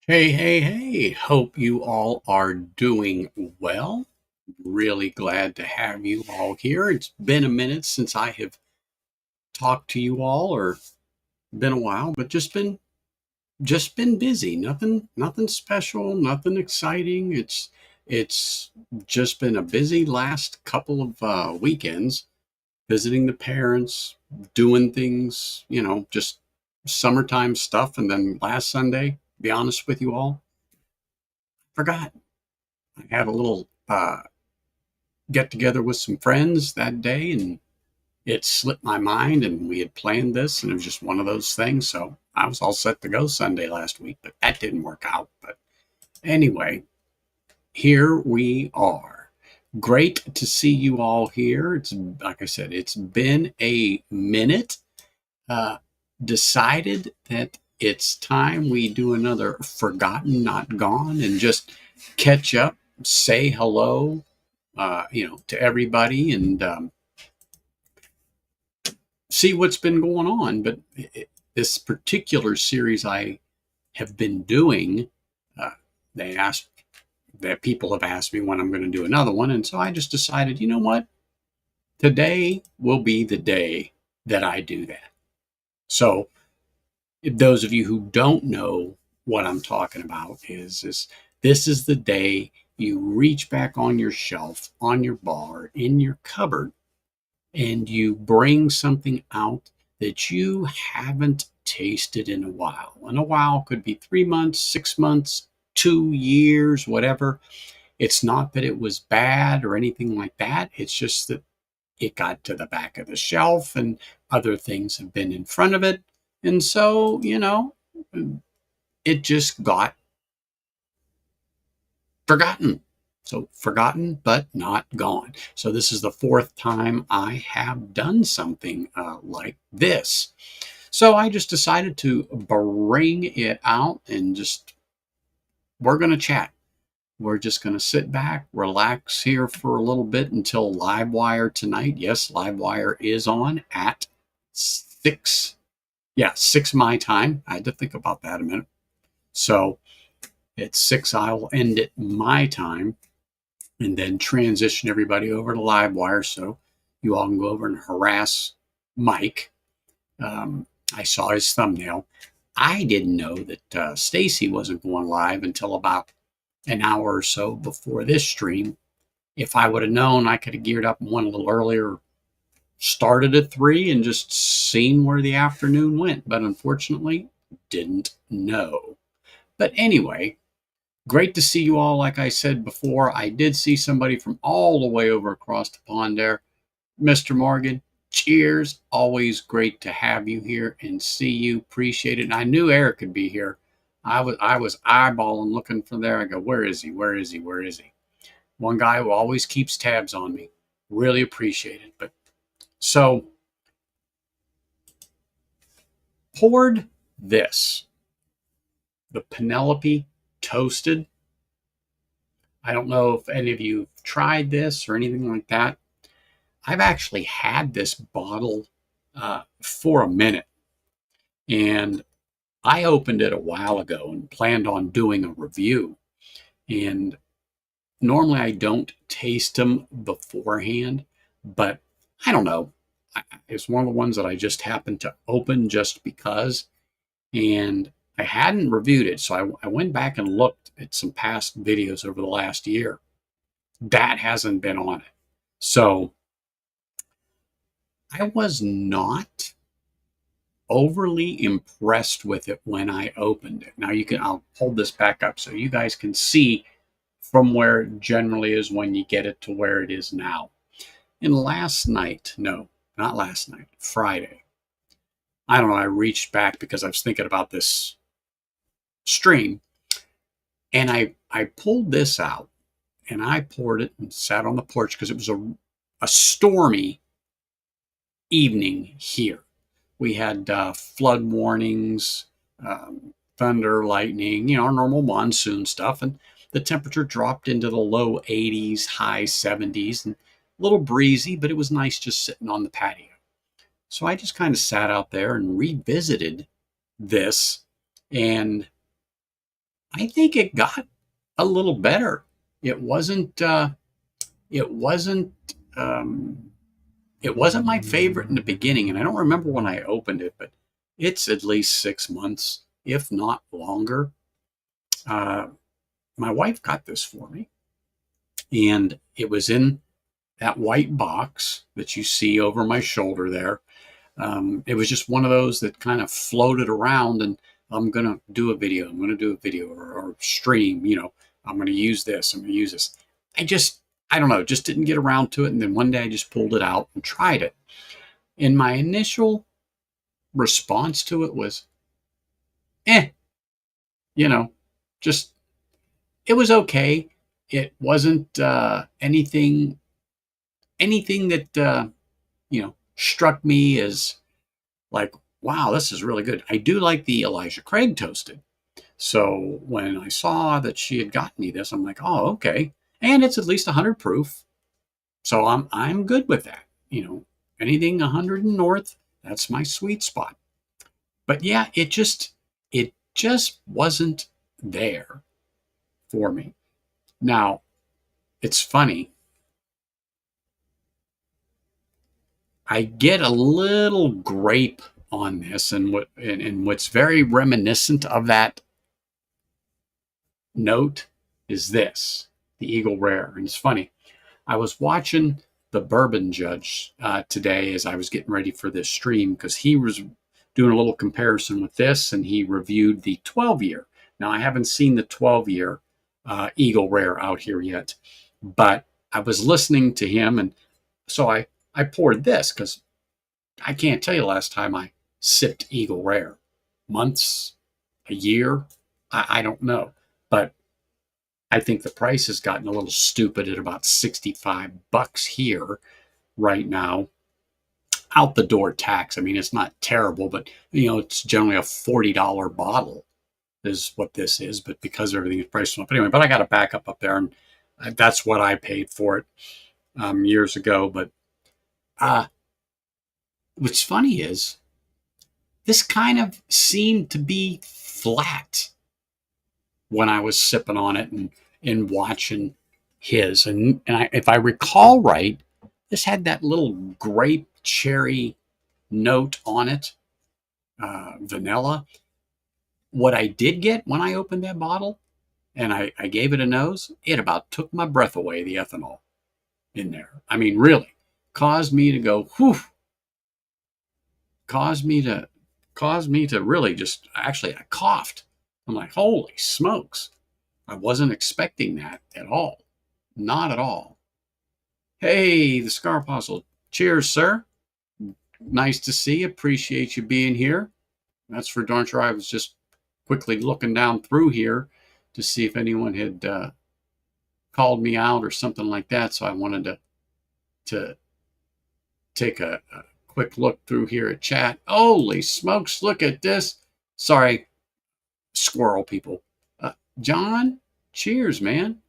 Hey, hey, hey. Hope you all are doing well. Really glad to have you all here. It's been a minute since I have talked to you all, or been a while, but just been busy. Nothing special, nothing exciting. It's just been a busy last couple of weekends visiting the parents, doing things, just summertime stuff, and then last Sunday, to be honest with you all, forgot. I had a little get together with some friends that day, and it slipped my mind. And we had planned this, and it was just one of those things. So I was all set to go Sunday last week, but that didn't work out. But anyway, here we are. Great to see you all here. It's like I said, it's been a minute. Uh, Decided that it's time we do another Forgotten Not Gone and just catch up, say hello, to everybody, and see what's been going on. But this particular series I have been doing, uh, they asked that people have asked me when I'm going to do another one, and so I just decided, you know what, today will be the day that I do that. So, if those of you who don't know what I'm talking about, is this is the day you reach back on your shelf, on your bar, in your cupboard, and you bring something out that you haven't tasted in a while. And a while could be 3 months, 6 months, 2 years, whatever. It's not that it was bad or anything like that. It's just that it got to the back of the shelf and other things have been in front of it. And so, it just got forgotten. So forgotten, but not gone. So this is the fourth time I have done something like this. So I just decided to bring it out and we're going to chat. We're just going to sit back, relax here for a little bit until Livewire tonight. Yes, Livewire is on at 6. Yeah, 6 my time. I had to think about that a minute. So at 6, I'll end it my time and then transition everybody over to Livewire so you all can go over and harass Mike. I saw his thumbnail. I didn't know that Stacy wasn't going live until about an hour or so before this stream. If I would have known, I could have geared up and went a little earlier, started at 3 and just seen where the afternoon went. But unfortunately, didn't know. But anyway, great to see you all. Like I said before, I did see somebody from all the way over across the pond there. Mr. Morgan, cheers. Always great to have you here and see you. Appreciate it. And I knew Eric could be here. I was eyeballing looking for there. I go, where is he? Where is he? Where is he? One guy who always keeps tabs on me. Really appreciate it. But so poured this, the Penelope toasted. I don't know if any of you have tried this or anything like that. I've actually had this bottle for a minute, and I opened it a while ago and planned on doing a review. And normally I don't taste them beforehand, but I don't know. It's one of the ones that I just happened to open just because, and I hadn't reviewed it. So I went back and looked at some past videos over the last year. That hasn't been on it. So I was not overly impressed with it when I opened it. Now I'll hold this back up so you guys can see from where it generally is when you get it to where it is now. And last night, no, not last night, Friday, I don't know, I reached back because I was thinking about this stream, and I pulled this out and I poured it and sat on the porch because it was a stormy evening here. We had flood warnings, thunder, lightning, our normal monsoon stuff. And the temperature dropped into the low 80s, high 70s, and a little breezy, but it was nice just sitting on the patio. So I just kind of sat out there and revisited this. And I think it got a little better. It wasn't. It wasn't. Um, it wasn't my favorite in the beginning, and I don't remember when I opened it, but it's at least 6 months, if not longer. Uh, my wife got this for me, and it was in that white box that you see over my shoulder there. It was just one of those that kind of floated around, and I'm going to do a video. I'm going to do a video or stream, I'm going to use this. I'm going to use this. I don't know, just didn't get around to it. And then one day I just pulled it out and tried it. And my initial response to it was, eh, you know, just, it was okay. It wasn't anything that, struck me as like, wow, this is really good. I do like the Elijah Craig toasted. So when I saw that she had gotten me this, I'm like, oh, okay. And it's at least 100 proof. So I'm good with that. Anything 100 and north, that's my sweet spot. But yeah, it just wasn't there for me. Now, it's funny. I get a little grape on this, and what's very reminiscent of that note is this, the Eagle Rare. And it's funny. I was watching the Bourbon Judge today as I was getting ready for this stream, because he was doing a little comparison with this, and he reviewed the 12-year. Now, I haven't seen the 12-year Eagle Rare out here yet, but I was listening to him, and so I poured this because I can't tell you the last time I sipped Eagle Rare. Months, a year, I don't know. But I think the price has gotten a little stupid at about $65 here right now. Out the door tax. I mean, it's not terrible, but it's generally a $40 bottle is what this is. But because everything is priced up anyway, but I got a backup up there, and that's what I paid for it years ago. But what's funny is this kind of seemed to be flat when I was sipping on it and watching his. And if I recall right, this had that little grape cherry note on it, vanilla. What I did get when I opened that bottle and I gave it a nose, it about took my breath away, the ethanol in there. I mean, really caused me to go, whew, caused me to really just, actually, I coughed. I'm like, holy smokes. I wasn't expecting that at all. Not at all. Hey, the Scar Apostle. Cheers, sir. Nice to see you. Appreciate you being here. That's for darn sure. I was just quickly looking down through here to see if anyone had called me out or something like that. So I wanted to take a quick look through here at chat. Holy smokes, look at this. Sorry, squirrel people. John, cheers, man.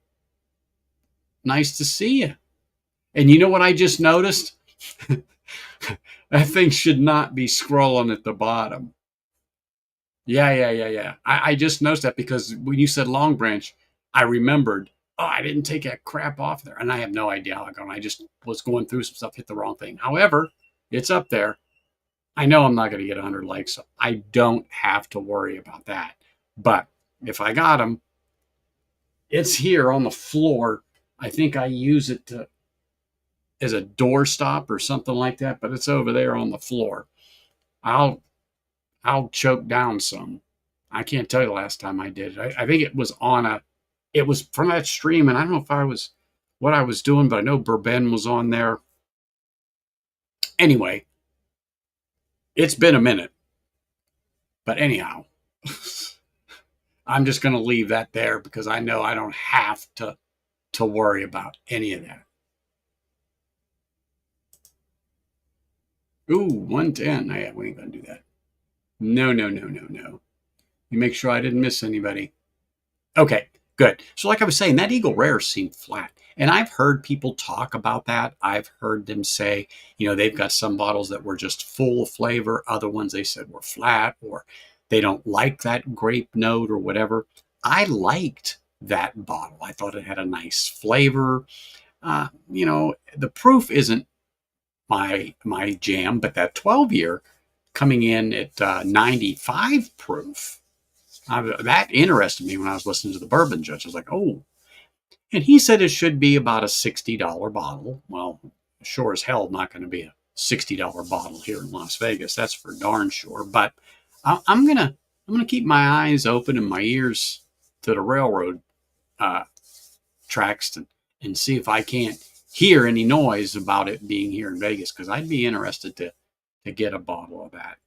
Nice to see you. And you know what I just noticed? That thing should not be scrolling at the bottom. Yeah. I just noticed that because when you said Long Branch, I remembered, oh, I didn't take that crap off there. And I have no idea how I got it. I just was going through some stuff, hit the wrong thing. However, it's up there. I know I'm not going to get 100 likes, so I don't have to worry about that. But if I got them, it's here on the floor. I think I use it as a doorstop or something like that, but it's over there on the floor. I'll choke down some. I can't tell you the last time I did it. I think it was it was from that stream, and I don't know if what I was doing, but I know Bourbon was on there. Anyway, it's been a minute. But anyhow, I'm just going to leave that there because I know I don't have to worry about any of that. Ooh, 110. Yeah, we ain't going to do that. No. You make sure I didn't miss anybody. Okay, good. So like I was saying, that Eagle Rare seemed flat. And I've heard people talk about that. I've heard them say, they've got some bottles that were just full of flavor. Other ones they said were flat, or they don't like that grape note or whatever. I liked that bottle. I thought it had a nice flavor. The proof isn't my jam, but that 12-year coming in at 95 proof, that interested me when I was listening to the Bourbon Judge. I was like, oh, and he said it should be about a $60 bottle. Well, sure as hell not going to be a $60 bottle here in Las Vegas. That's for darn sure. But I'm gonna keep my eyes open and my ears to the railroad uh, tracks and see if I can't hear any noise about it being here in Vegas, because I'd be interested to get a bottle of that.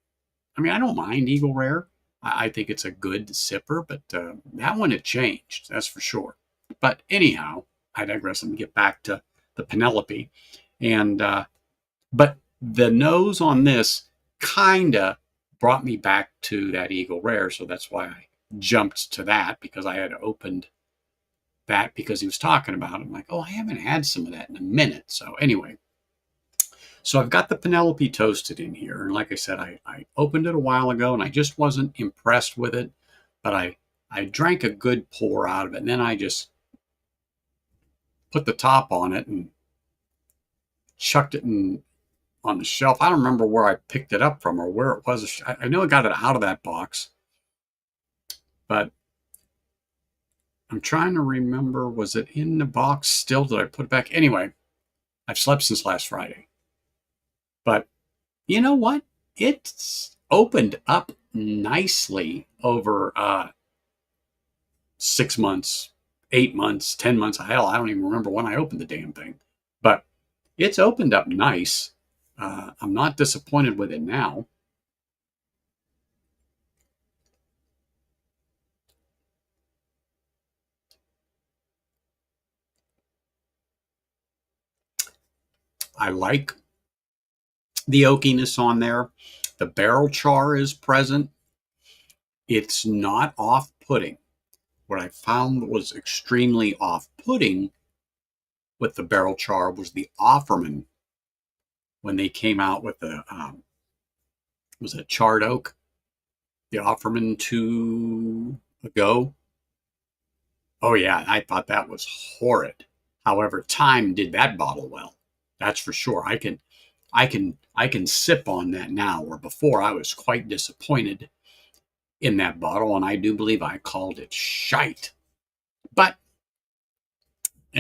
I mean, I don't mind Eagle Rare. I think it's a good sipper, but that one had changed, that's for sure. But anyhow, I digress. Let me get back to the Penelope, and but the nose on this kinda brought me back to that Eagle Rare, so that's why I jumped to that, because I had opened that because he was talking about it. I'm like, oh, I haven't had some of that in a minute. So anyway, so I've got the Penelope toasted in here. And like I said, I opened it a while ago and I just wasn't impressed with it. But I drank a good pour out of it. And then I just put the top on it and chucked it on the shelf. I don't remember where I picked it up from or where it was. I know I got it out of that box. But I'm trying to remember, was it in the box still? Did I put it back? Anyway, I've slept since last Friday. But you know what? It's opened up nicely over 6 months, 8 months, 10 months. Hell, I don't even remember when I opened the damn thing. But it's opened up nice. I'm not disappointed with it now. I like the oakiness on there. The barrel char is present. It's not off-putting. What I found was extremely off-putting with the barrel char was the Offerman when they came out with the was it charred oak, the Offerman 2 ago. Oh yeah, I thought that was horrid. However, time did that bottle well. That's for sure. I can sip on that now, where before I was quite disappointed in that bottle, and I do believe I called it shite. But I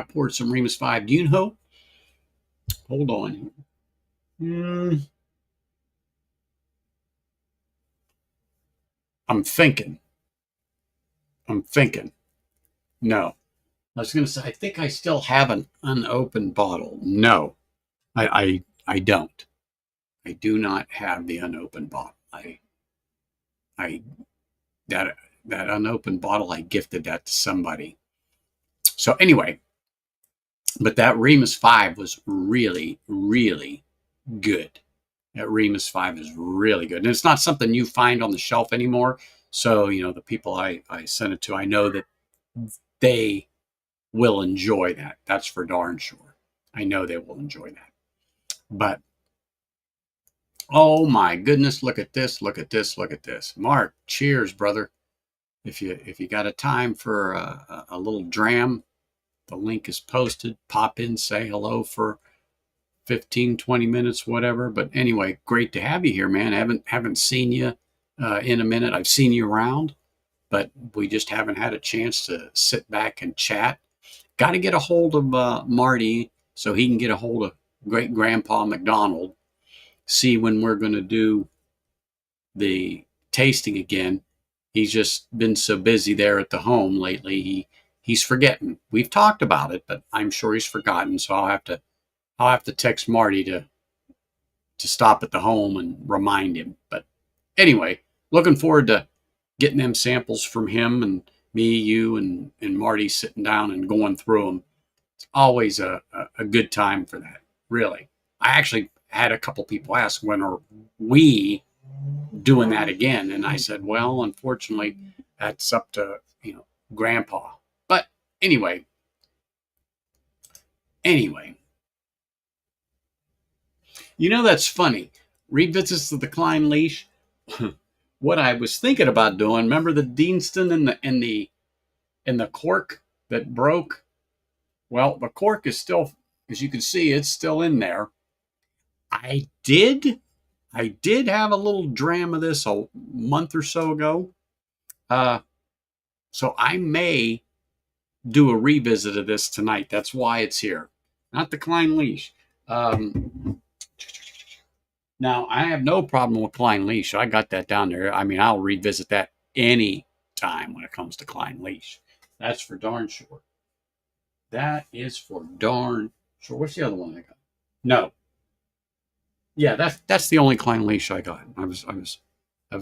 poured some Remus 5. Do you know? Hold on. Mm, I'm thinking. I'm thinking. No. I was going to say, I think I still have an unopened bottle. No, I don't. I do not have the unopened bottle. I that that unopened bottle, I gifted that to somebody. So anyway, but that Remus 5 was really, really good. That Remus 5 is really good. And it's not something you find on the shelf anymore. So, the people I sent it to, I know that they will enjoy that. That's for darn sure. I know they will enjoy that. But oh my goodness, look at this, look at this, look at this. Mark, cheers, brother. If you got a time for a little dram, the link is posted. Pop in, say hello for 15, 20 minutes, whatever. But anyway, great to have you here, man. Haven't seen you in a minute. I've seen you around, but we just haven't had a chance to sit back and chat. Got to get a hold of Marty so he can get a hold of great grandpa McDonald. See when we're going to do the tasting again. He's just been so busy there at the home lately. He's forgetting. We've talked about it, but I'm sure he's forgotten. So I'll have to text Marty to stop at the home and remind him. But anyway, looking forward to getting them samples from him and me, you, and Marty sitting down and going through them. It's always a good time for that, really. I actually had a couple people ask, when are we doing that again? And I said, well, unfortunately, that's up to, Grandpa. But anyway, anyway, that's funny. Revisits of the Klein Leash. what I was thinking about doing. Remember the Deanston and the cork that broke? Well, the cork is still, as you can see, it's still in there. I did I did have a little dram of this a month or so ago. Uh, so I may do a revisit of this tonight. That's why it's here. Not the Klein leash. Um, Now, I have no problem with Klein leash. I got that down there. I mean, I'll revisit that any time when it comes to Klein leash. That's for darn sure. That is for darn sure. What's the other one I got? No. Yeah, that's the only Klein leash I got. I was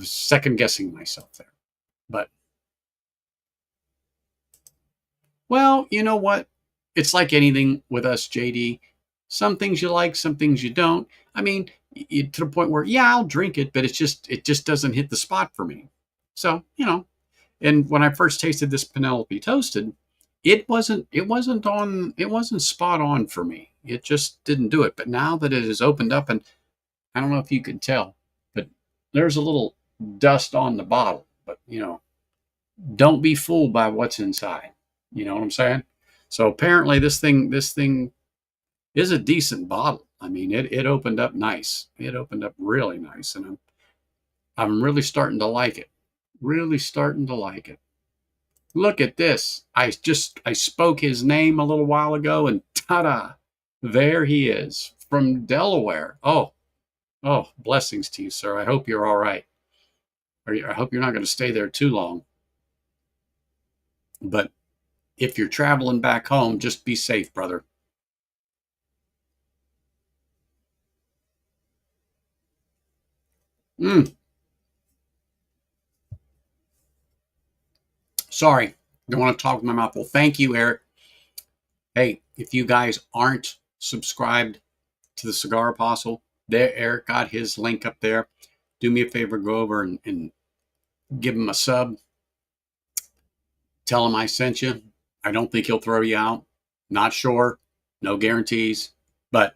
second guessing myself there. But well, you know what? It's like anything with us, JD. Some things you like, some things you don't. I mean, to the point where, yeah, I'll drink it, but it just doesn't hit the spot for me. So, and when I first tasted this Penelope toasted, it wasn't spot on for me. It just didn't do it. But now that it has opened up, and I don't know if you can tell, but there's a little dust on the bottle. But don't be fooled by what's inside. You know what I'm saying? So apparently this thing is a decent bottle. I mean, it opened up nice. It opened up really nice, and I'm really starting to like it. Really starting to like it. Look at this. I spoke his name a little while ago, and ta-da, there he is from Delaware. Oh, blessings to you, sir. I hope you're all right. I hope you're not going to stay there too long. But if you're traveling back home, just be safe, brother. Mm, sorry, don't want to talk with my mouth. Well, thank you, Eric. Hey, if you guys aren't subscribed to the Cigar Apostle, there, Eric got his link up there. Do me a favor, go over and give him a sub. Tell him I sent you. I don't think he'll throw you out. Not sure. No guarantees. But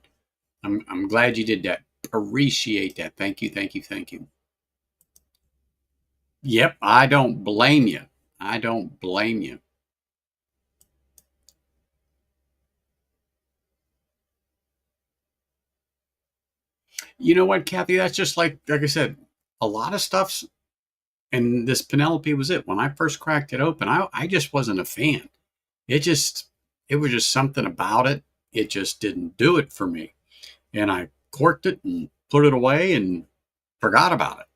I'm glad you did that. Appreciate that. Thank you, thank you, thank you. Yep, I don't blame you. I don't blame you. You know what, Kathy? That's just like I said, a lot of stuff's, and this Penelope was it. When I first cracked it open, I just wasn't a fan. It was just something about it. It just didn't do it for me. And I corked it and put it away and forgot about it.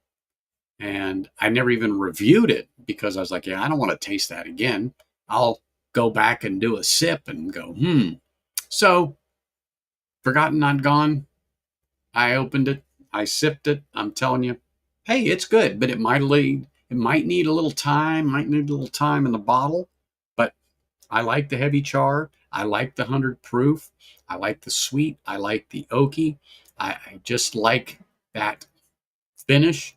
And I never even reviewed it because I was like, yeah, I don't want to taste that again. I'll go back and do a sip and go. So, forgotten, not gone. I opened it. I sipped it. I'm telling you, hey, it's good, but it might need a little time, might need a little time in the bottle. But I like the heavy char. I like the 100 proof. I like the sweet. I like the oaky. I just like that finish.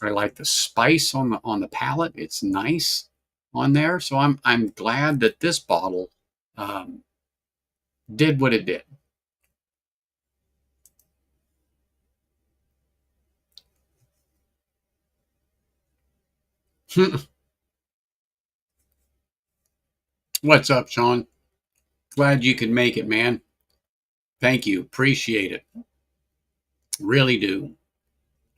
I like the spice on the palate. It's nice on there. So I'm glad that this bottle um, did what it did. What's up, Sean? Glad you could make it, man. Thank you. Appreciate it. Really do.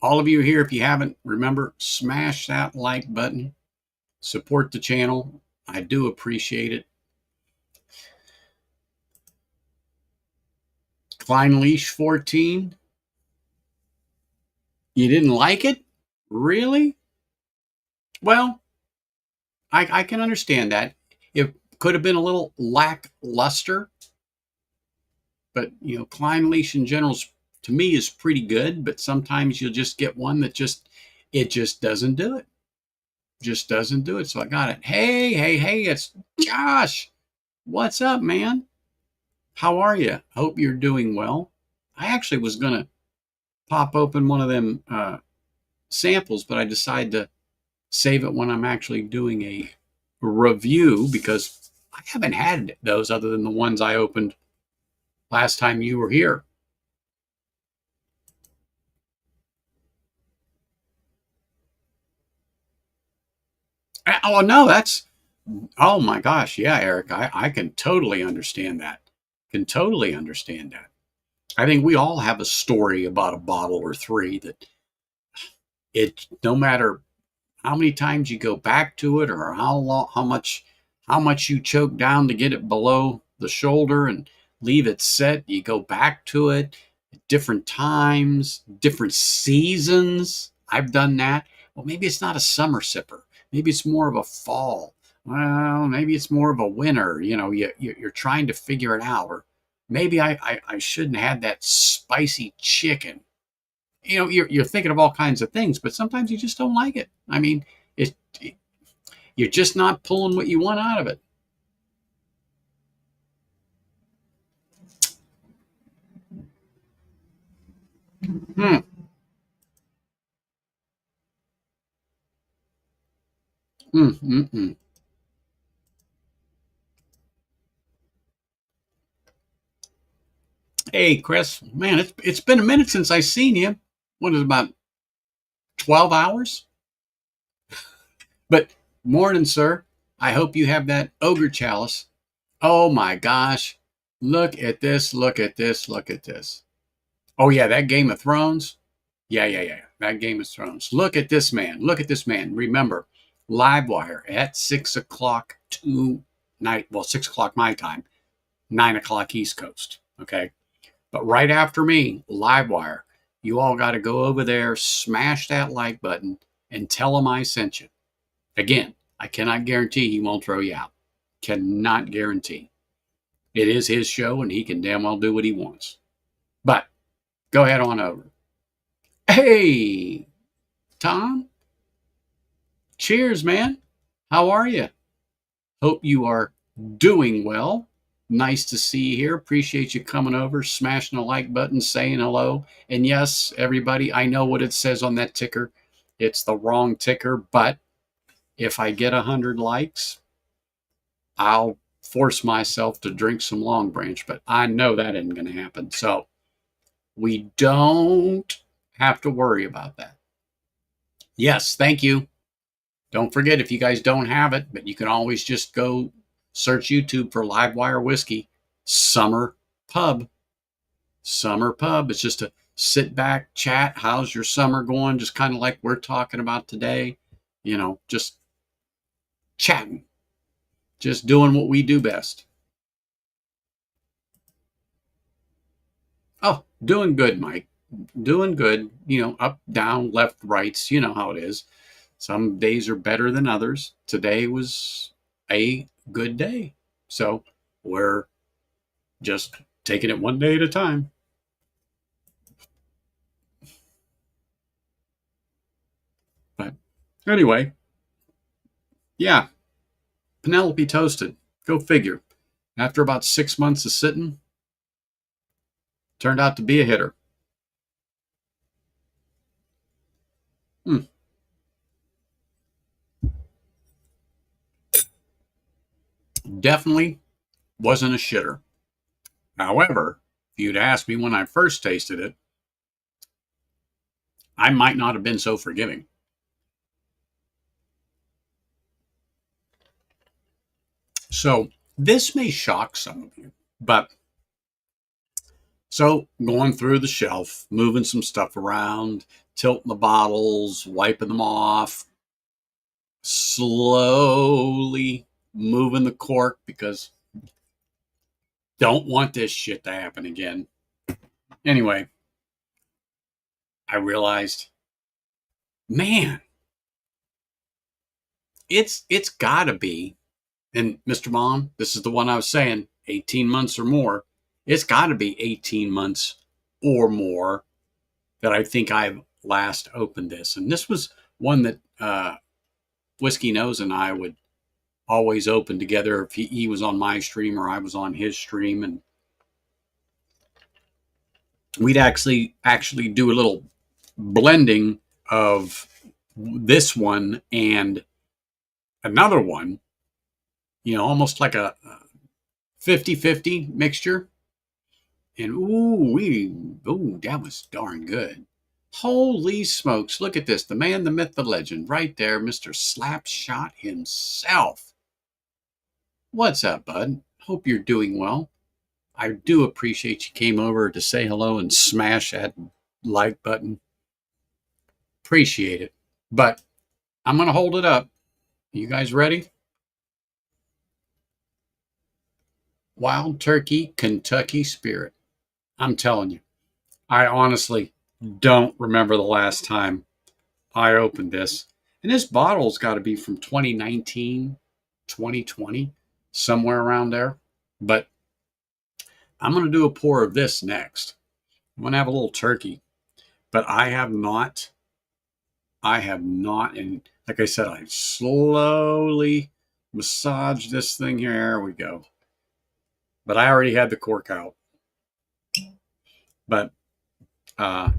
All of you here, if you haven't, remember, smash that like button. Support the channel. I do appreciate it. Klein Leash 14. You didn't like it? Really? Well, I can understand that. It could have been a little lackluster, but Klein Leash in general, to me, is pretty good. But sometimes you'll just get one that it just doesn't do it. Just doesn't do it. So I got it. Hey, hey, hey! It's Josh. What's up, man? How are you? Hope you're doing well. I actually was gonna pop open one of them samples, but I decided to save it when I'm actually doing a review because I haven't had those other than the ones I opened last time you were here. Oh no, that's oh my gosh, yeah, Eric, I can totally understand that. Can totally understand that. I think we all have a story about a bottle or three that it no matter how many times you go back to it or how much you choke down to get it below the shoulder and leave it set, you go back to it at different times, different seasons. I've done that. Well, maybe it's not a summer sipper. Maybe it's more of a fall. Well, maybe it's more of a winter. You're trying to figure it out. Or maybe I shouldn't have that spicy chicken. You're thinking of all kinds of things, but sometimes you just don't like it. I mean, it, you're just not pulling what you want out of it. Hmm. Mm, mm, mm. Hey, Chris, man, it's been a minute since I seen you. What is it, about 12 hours? But morning, sir. I hope you have that ogre chalice. Oh my gosh. Look at this, look at this, look at this. Oh yeah, that Game of Thrones. Yeah, yeah, yeah. That Game of Thrones. Look at this man. Look at this man. Remember, Livewire at 6 o'clock tonight. Well, 6 o'clock my time, 9 o'clock East Coast. Okay. But right after me, Livewire, you all got to go over there, smash that like button, and tell him I sent you. Again, I cannot guarantee he won't throw you out. Cannot guarantee. It is his show, and he can damn well do what he wants. But go ahead on over. Hey, Tom. Cheers, man. How are you? Hope you are doing well. Nice to see you here. Appreciate you coming over, smashing the like button, saying hello. And yes, everybody, I know what it says on that ticker. It's the wrong ticker, but if I get 100 likes, I'll force myself to drink some Long Branch, but I know that isn't going to happen. So we don't have to worry about that. Yes, thank you. Don't forget, if you guys don't have it, but you can always just go search YouTube for Livewire Whiskey Summer Pub. Summer Pub. It's just a sit back, chat. How's your summer going? Just kind of like we're talking about today. Just chatting, just doing what we do best. Oh, doing good, Mike. Doing good. Up, down, left, rights. You know how it is. Some days are better than others. Today was a good day. So we're just taking it one day at a time. But anyway, yeah, Penelope toasted. Go figure. After about 6 months of sitting, turned out to be a hitter. Hmm. Definitely wasn't a shitter. However, if you'd asked me when I first tasted it, I might not have been so forgiving. So this may shock some of you, but so going through the shelf, moving some stuff around, tilting the bottles, wiping them off, slowly moving the cork because don't want this shit to happen again. Anyway, I realized, man, it's gotta be, and Mr. Mom, this is the one I was saying, 18 months or more. It's gotta be 18 months or more that I think I've last opened this. And this was one that Whiskey Nose and I would always open together if he was on my stream or I was on his stream. And we'd actually do a little blending of this one and another one, almost like a 50-50 mixture. And ooh, that was darn good. Holy smokes, look at this. The man, the myth, the legend, right there, Mr. Slapshot himself. What's up, bud? Hope you're doing well. I do appreciate you came over to say hello and smash that like button. Appreciate it. But I'm going to hold it up. You guys ready? Wild Turkey Kentucky Spirit. I'm telling you, I honestly don't remember the last time I opened this. And this bottle's got to be from 2019, 2020, somewhere around there. But I'm going to do a pour of this next. I'm going to have a little turkey. But I have not, and like I said, I slowly massage this thing here. There we go. But I already had the cork out. But I'm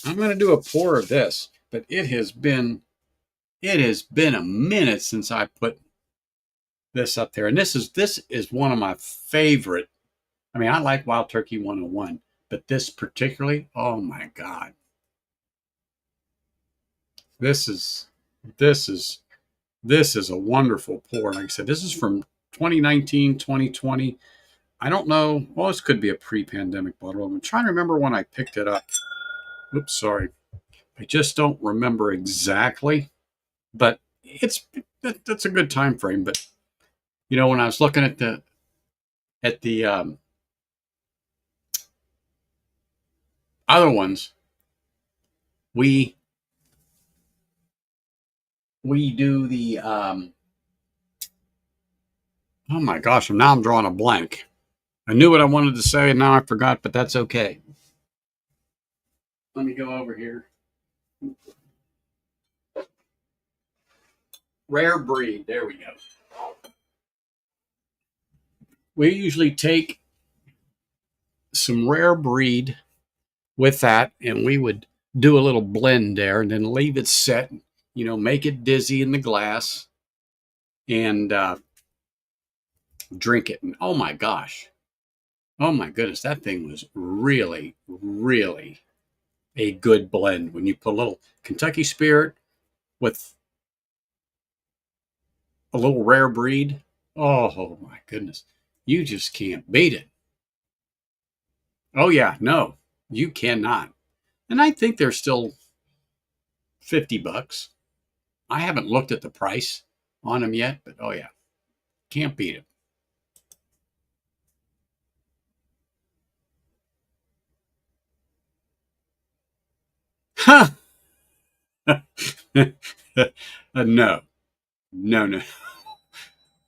going to do a pour of this. But it has been a minute since I put this up there, and this is one of my favorite. I mean, I like Wild Turkey 101, but this particularly, oh my God, this is this is this is a wonderful pour. Like I said, this is from 2019, 2020. I don't know. Well, this could be a pre-pandemic bottle. I'm trying to remember when I picked it up. Oops, sorry. I just don't remember exactly, but that's a good time frame. But when I was looking at the other ones, we do the oh my gosh, now I'm drawing a blank. I knew what I wanted to say and now I forgot, but that's okay. Let me go over here. Rare breed. There we go. We usually take some rare breed with that, and we would do a little blend there and then leave it set, make it dizzy in the glass and drink it. And oh my gosh. Oh my goodness. That thing was really, really a good blend when you put a little Kentucky Spirit with a little rare breed. Oh my goodness. You just can't beat it. Oh yeah, no, you cannot. And I think they're still $50. I haven't looked at the price on them yet, but oh yeah, can't beat it. Huh. No, no, no,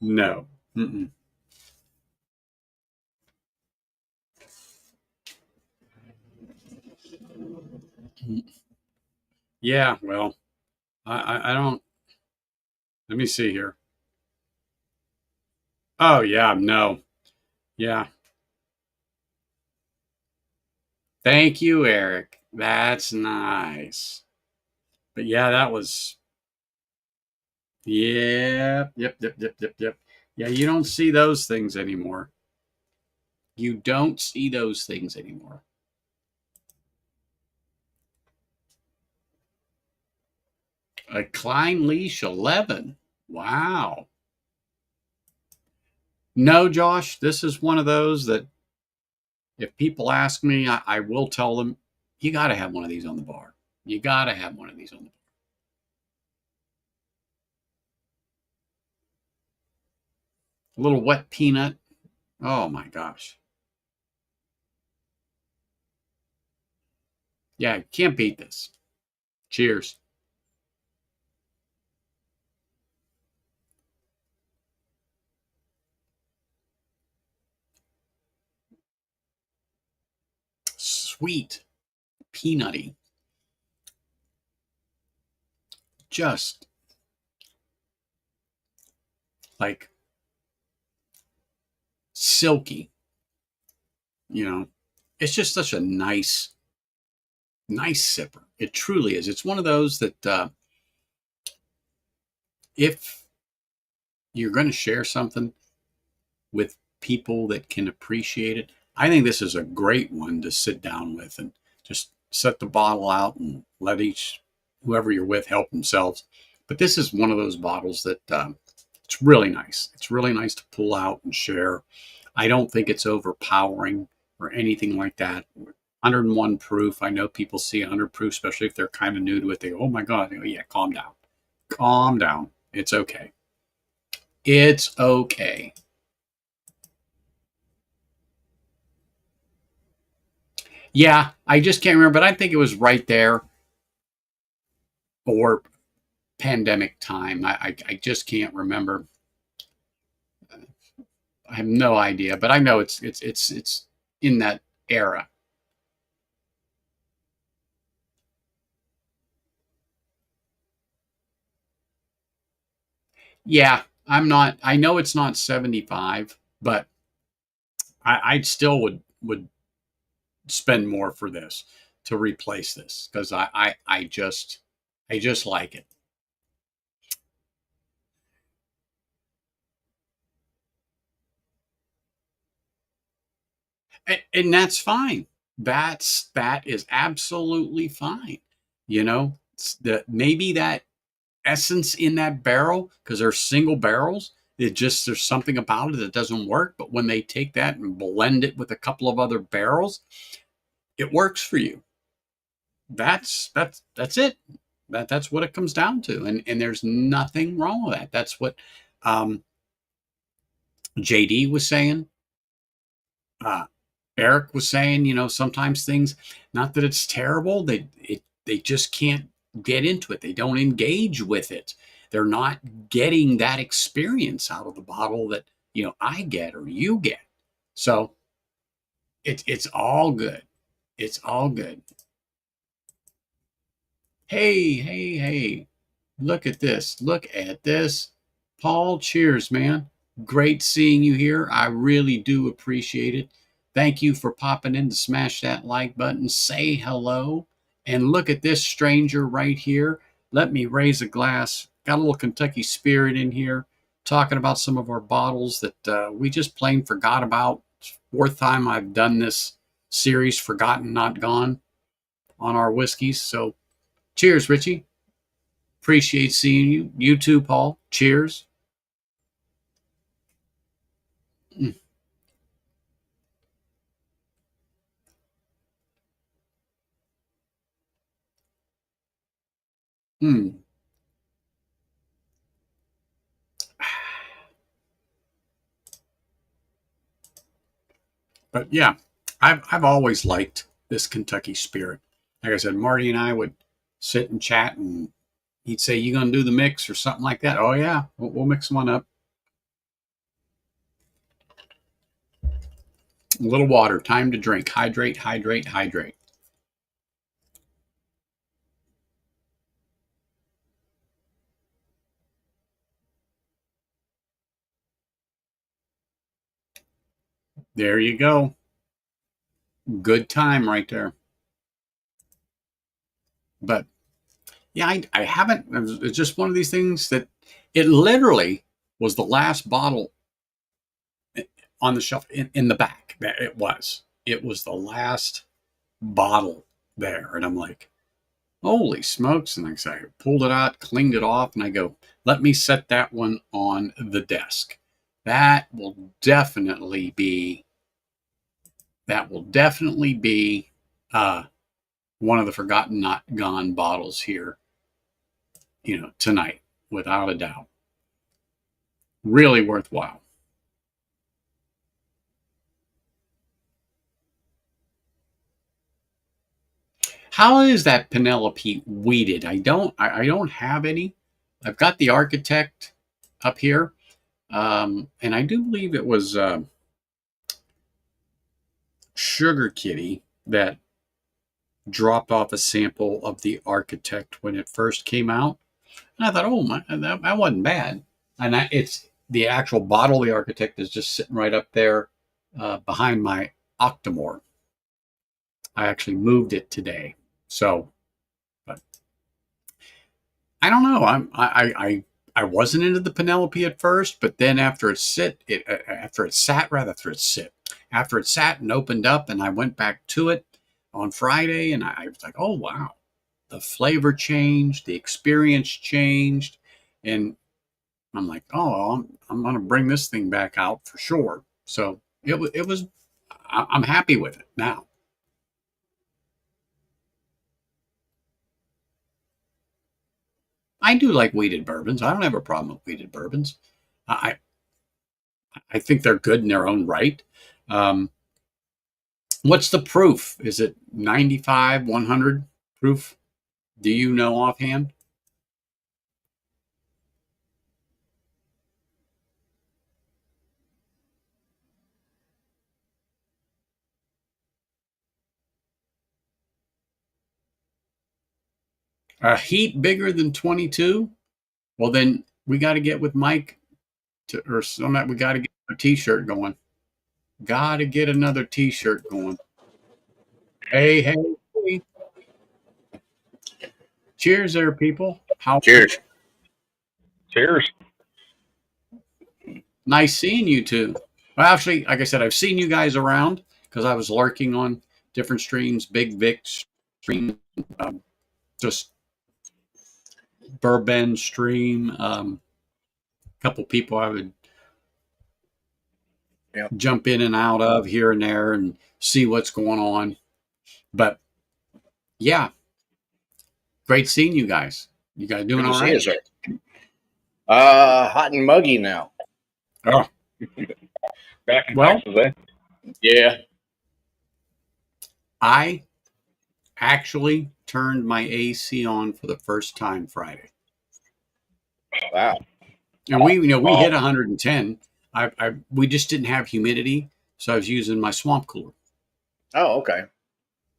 no. Mm-mm. Yeah, well, I don't. Let me see here. Oh yeah, no, yeah. Thank you, Eric. That's nice. But yeah, that was. Yep. Yeah, you don't see those things anymore. You don't see those things anymore. A Klein Leash 11. Wow. No, Josh, this is one of those that if people ask me, I will tell them, you got to have one of these on the bar. You got to have one of these on the bar. A little wet peanut. Oh my gosh. Yeah, can't beat this. Cheers. Sweet, peanutty. Just like silky. It's just such a nice sipper. It truly is. It's one of those that if you're going to share something with people that can appreciate it, I think this is a great one to sit down with and just set the bottle out and let whoever you're with help themselves. But this is one of those bottles that it's really nice. It's really nice to pull out and share. I don't think it's overpowering or anything like that. 101 proof. I know people see 100 proof, especially if they're kind of new to it. They go, oh my God. Go, yeah, calm down. Calm down. It's okay. It's okay. Yeah, I just can't remember, but I think it was right there or pandemic time. I just can't remember. I have no idea, but I know it's in that era. Yeah, I'm not. I know it's not 75, but I still would spend more for this to replace this because I just like it. And that's fine. That is absolutely fine. You know, maybe that essence in that barrel because they're single barrels. It just there's something about it that doesn't work. But when they take that and blend it with a couple of other barrels, it works for you. That's it. That's what it comes down to. And there's nothing wrong with that. That's what um, JD was saying. Uh, Eric was saying, sometimes things, not that it's terrible, they just can't get into it. They don't engage with it. They're not getting that experience out of the bottle that I get or you get. So it's all good. It's all good. Hey, hey, hey! Look at this. Look at this. Paul, cheers, man. Great seeing you here. I really do appreciate it. Thank you for popping in to smash that like button, say hello, and look at this stranger right here. Let me raise a glass. Got a little Kentucky Spirit in here, talking about some of our bottles that we just plain forgot about. Fourth time I've done this series, Forgotten Not Gone, on our whiskeys. So cheers, Richie. Appreciate seeing you. You too, Paul. Cheers. Mm, mm. But yeah, I've always liked this Kentucky Spirit. Like I said, Marty and I would sit and chat, and he'd say, "You gonna do the mix or something like that?" Oh yeah, we'll mix one up. A little water. Time to drink. Hydrate, hydrate, hydrate. There you go. Good time right there. But yeah, I haven't. It's just one of these things that it literally was the last bottle on the shelf in the back. It was. It was the last bottle there, and I'm like, holy smokes! And I pulled it out, cleaned it off, and I go, let me set that one on the desk. That will definitely be. That will definitely be one of the forgotten not gone bottles here. Tonight, without a doubt, really worthwhile. How is that Penelope weeded? I don't have any. I've got the architect up here, and I do believe it was Sugar Kitty that dropped off a sample of the architect when it first came out, and I thought, oh my, that wasn't bad. And it's the actual bottle. The architect is just sitting right up there behind my Octomore. I actually moved it today, so but I don't know. I wasn't into the Penelope at first, but then after it sat and opened up, and I went back to it. on Friday, and I was like, oh wow, the flavor changed, the experience changed, and I'm like, oh, I'm going to bring this thing back out for sure. So it was I'm happy with it now. I do like wheated bourbons. I don't have a problem with wheated bourbons. I I think they're good in their own right. Um, what's the proof? Is it 95, 100 proof? Do you know offhand? A heat bigger than 22? Well, then we got to get with Mike or some. We got to get a T-shirt going. Got to get another T-shirt going. Hey, hey, hey. Cheers, there, people. How Cheers. Cheers. nice seeing you two. Well, actually, like I said, I've seen you guys around because I was lurking on different streams, Big Vic stream, just Bourbon stream. A couple people I would Yep. jump in and out of here and there and see what's going on. But yeah, great seeing you guys. You guys Good doing to all see you, right? sir. Hot and muggy now. Oh, Back in well, Texas, eh? Yeah. I actually turned my AC on for the first time Friday. Wow. And we hit Oh, 110. We just didn't have humidity, so I was using my swamp cooler. oh, okay.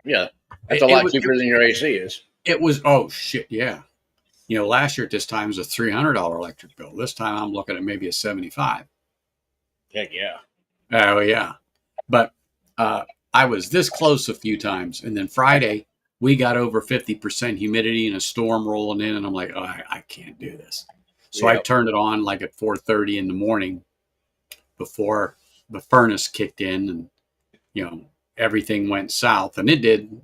Yeah. That's It, a it lot was cheaper than your AC is. it was oh shit, yeah. Last year at this time was a $300 electric bill. This time I'm looking at maybe a 75. Heck yeah. Oh yeah, but uh, I was this close a few times, and then Friday we got over 50% humidity and a storm rolling in, and I'm like, oh, I can't do this. So I Yep. turned it on like at 4:30 in the morning before the furnace kicked in, and everything went south, and it did.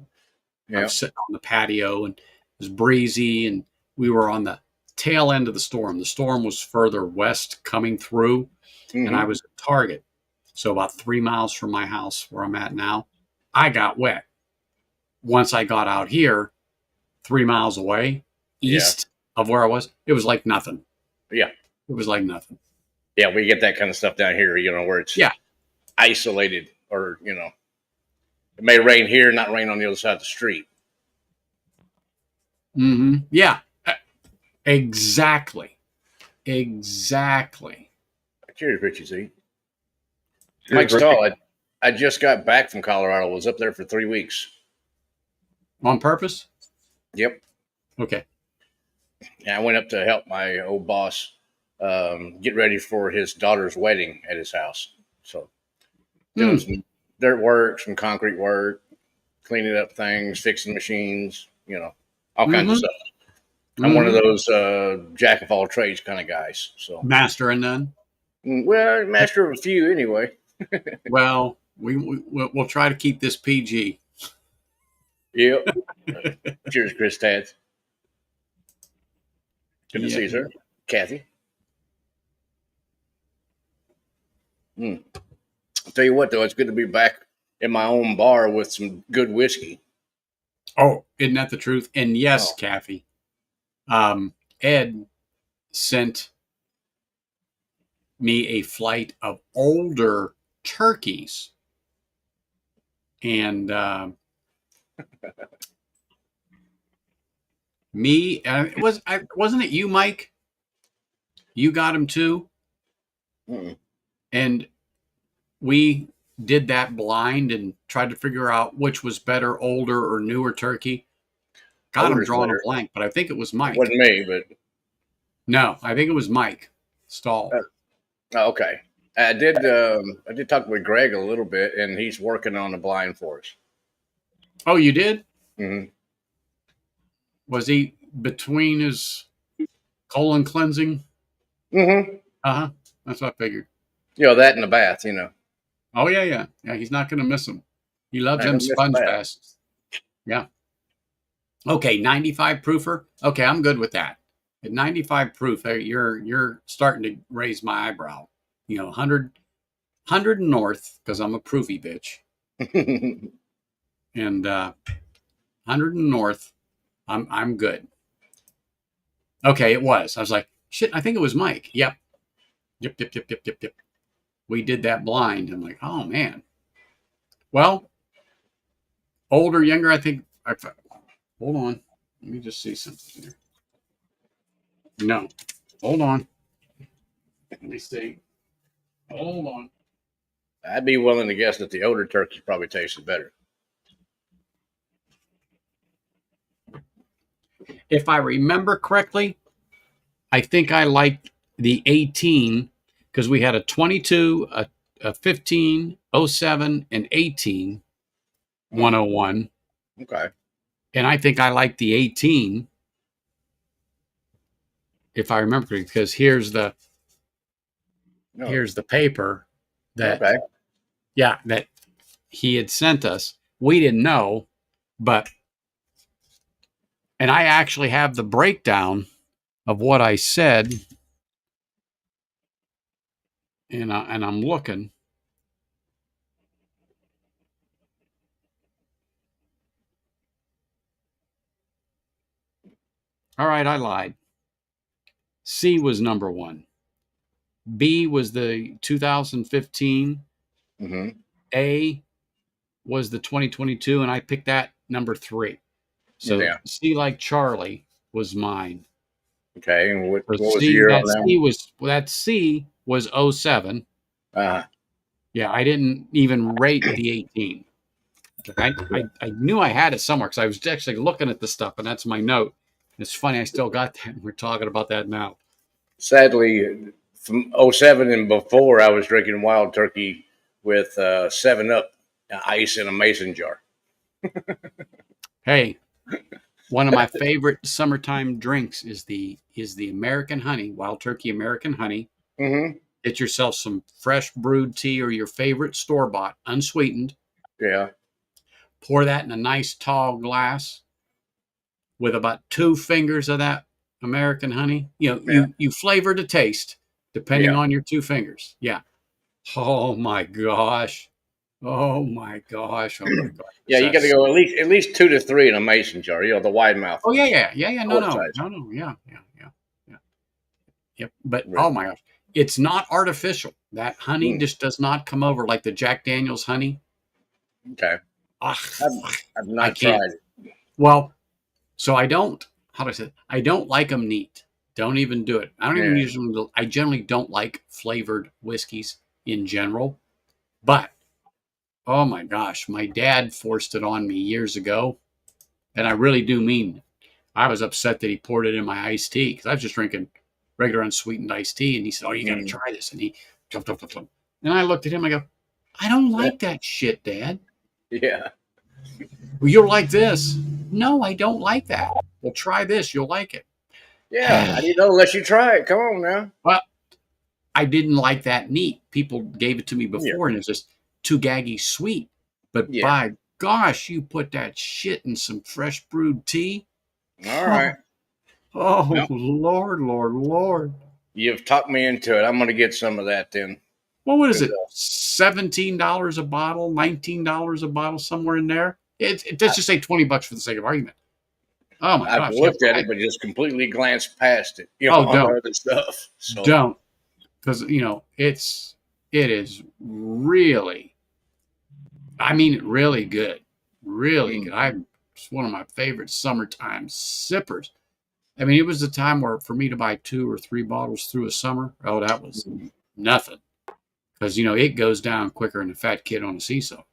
I was Yep. sitting on the patio, and it was breezy, and we were on the tail end of the storm. The storm was further west coming through, and I Mm-hmm. was at Target. So about 3 miles from my house where I'm at now, I got wet. Once I got out here, 3 miles away, Yeah. east of where I was, it was like nothing. Yeah. It was like nothing. Yeah. We get that kind of stuff down here, where it's Yeah. isolated or, it may rain here, not rain on the other side of the street. Yeah. Exactly. Exactly. Cheers, Richie Z. Cheers, Mike Ricky. Stahl, I just got back from Colorado. Was up there for 3 weeks. On purpose? Yep. Okay. And I went up to help my old boss get ready for his daughter's wedding at his house. So doing some dirt work, some concrete work, cleaning up things, fixing machines, all kinds of stuff. I'm one of those jack of all trades kind of guys. So Master and none. well, master of a few anyway. Well, we'll try to keep this PG. Yep. Cheers, Chris Tads. Good to Yeah. see you, sir. Kathy. I'll tell you what, though, it's good to be back in my own bar with some good whiskey. Oh, isn't that the truth? And yes, Oh. Kathy, Ed sent me a flight of older turkeys, and me. Wasn't it you, Mike? You got them too, Mm-mm. and we did that blind and tried to figure out which was better, older or newer turkey. God, I'm Older's drawing a better. blank, but I think it was It Mike. wasn't me, but No, I think it was Mike Stahl. okay. I did talk with Greg a little bit, and he's working on the blind for us. Oh, you did? Mm-hmm. Was he between his colon cleansing? Mm-hmm. Uh-huh. That's what I figured. That in the bath, Oh, yeah. He's not going to miss them. He loves I them don't miss sponge that. baths. Yeah. Okay, 95 proofer. Okay, I'm good with that. At 95 proof, you're starting to raise my eyebrow. 100 north because I'm a proofy bitch, and 100 north, I'm good. Okay, it was. I was like, shit. I think it was Mike. Yep. Yep. Yep. Yep. Yep. Yep. Yep. We did that blind. I'm like, oh man. Well, older, younger. I think. Hold on. Let me just see something here. No. Hold on. Let me see. Hold on. I'd be willing to guess that the older turkey probably tasted better. If I remember correctly, I think I liked the 18 because we had a 22, a 15, oh 07, and 18 Hmm. 101. Okay. And I think I liked the 18, if I remember correctly, because No. here's the paper that, Okay. yeah, that he had sent us. We didn't know, but, and I actually have the breakdown of what I said, and I'm looking. All right, I lied. C was number one. B was the 2015. Mm-hmm. A was the 2022, and I picked that number three. So Yeah. C like Charlie was mine. Okay. And what, So what was the C year on that that C one? was that C was oh 07. Uh, Yeah, I didn't even rate the 18. I knew I had it somewhere because I was actually looking at the stuff, and that's my note. It's funny, I still got that. And we're talking about that now. Sadly, from '07 and before, I was drinking wild turkey with 7 Up ice in a mason jar. Hey, one of my favorite summertime drinks is the American honey, wild turkey American honey. Mm-hmm. Get yourself some fresh brewed tea or your favorite store bought, unsweetened. Yeah. Pour that in a nice tall glass with about 2 fingers of that American honey. Yeah. You flavor to taste depending Yeah. on your 2 fingers. Yeah. Oh my gosh. Oh my gosh. Oh my gosh. Yeah. Is You that got to so? go at least 2 to 3 in a mason jar. The wide mouth Oh yeah, ones, yeah, yeah, yeah. No, quart no, size. no, no. Yeah, yeah, yeah, yeah. Yep. But Really. oh my gosh, it's not artificial. That honey Mm, just does not come over like the Jack Daniels honey. okay. I've, Ugh, I've I not can't. tried it. Well, so I don't. How do I say it? I don't like them neat. Don't even do it. I don't even Yeah. use them. I generally don't like flavored whiskeys in general. But oh my gosh, my dad forced it on me years ago, and I really do mean it. I was upset that he poured it in my iced tea because I was just drinking regular unsweetened iced tea, and he said, "Oh, you got to Mm. try this." And he jumped up, and I looked at him. I go, "I don't like that shit, Dad. Yeah. Well, you'll like this." No, I don't like that. Well, try this. You'll like it. Yeah. How do you know unless you try it? Come on now. Well, I didn't like that neat. People gave it to me Yeah. before, and it was just too gaggy sweet. But Yeah. by gosh, you put that shit in some fresh brewed tea. All right. Oh, oh Well, Lord, Lord, Lord. you've talked me into it. I'm going to get some of that then. Well, what is 'Cause, it? $17 a bottle, $19 a bottle, somewhere in there. Let's just say $20 for the sake of argument. Oh my I've gosh, yeah. looked at it, but just completely glanced past it, Oh, on don't, the other stuff. So, don't, because it is really, I mean, really good, really mm, good. It's one of my favorite summertime sippers. I mean, it was a time where for me to buy 2 or 3 bottles through a summer, oh, that was mm. nothing because it goes down quicker than a fat kid on a seesaw.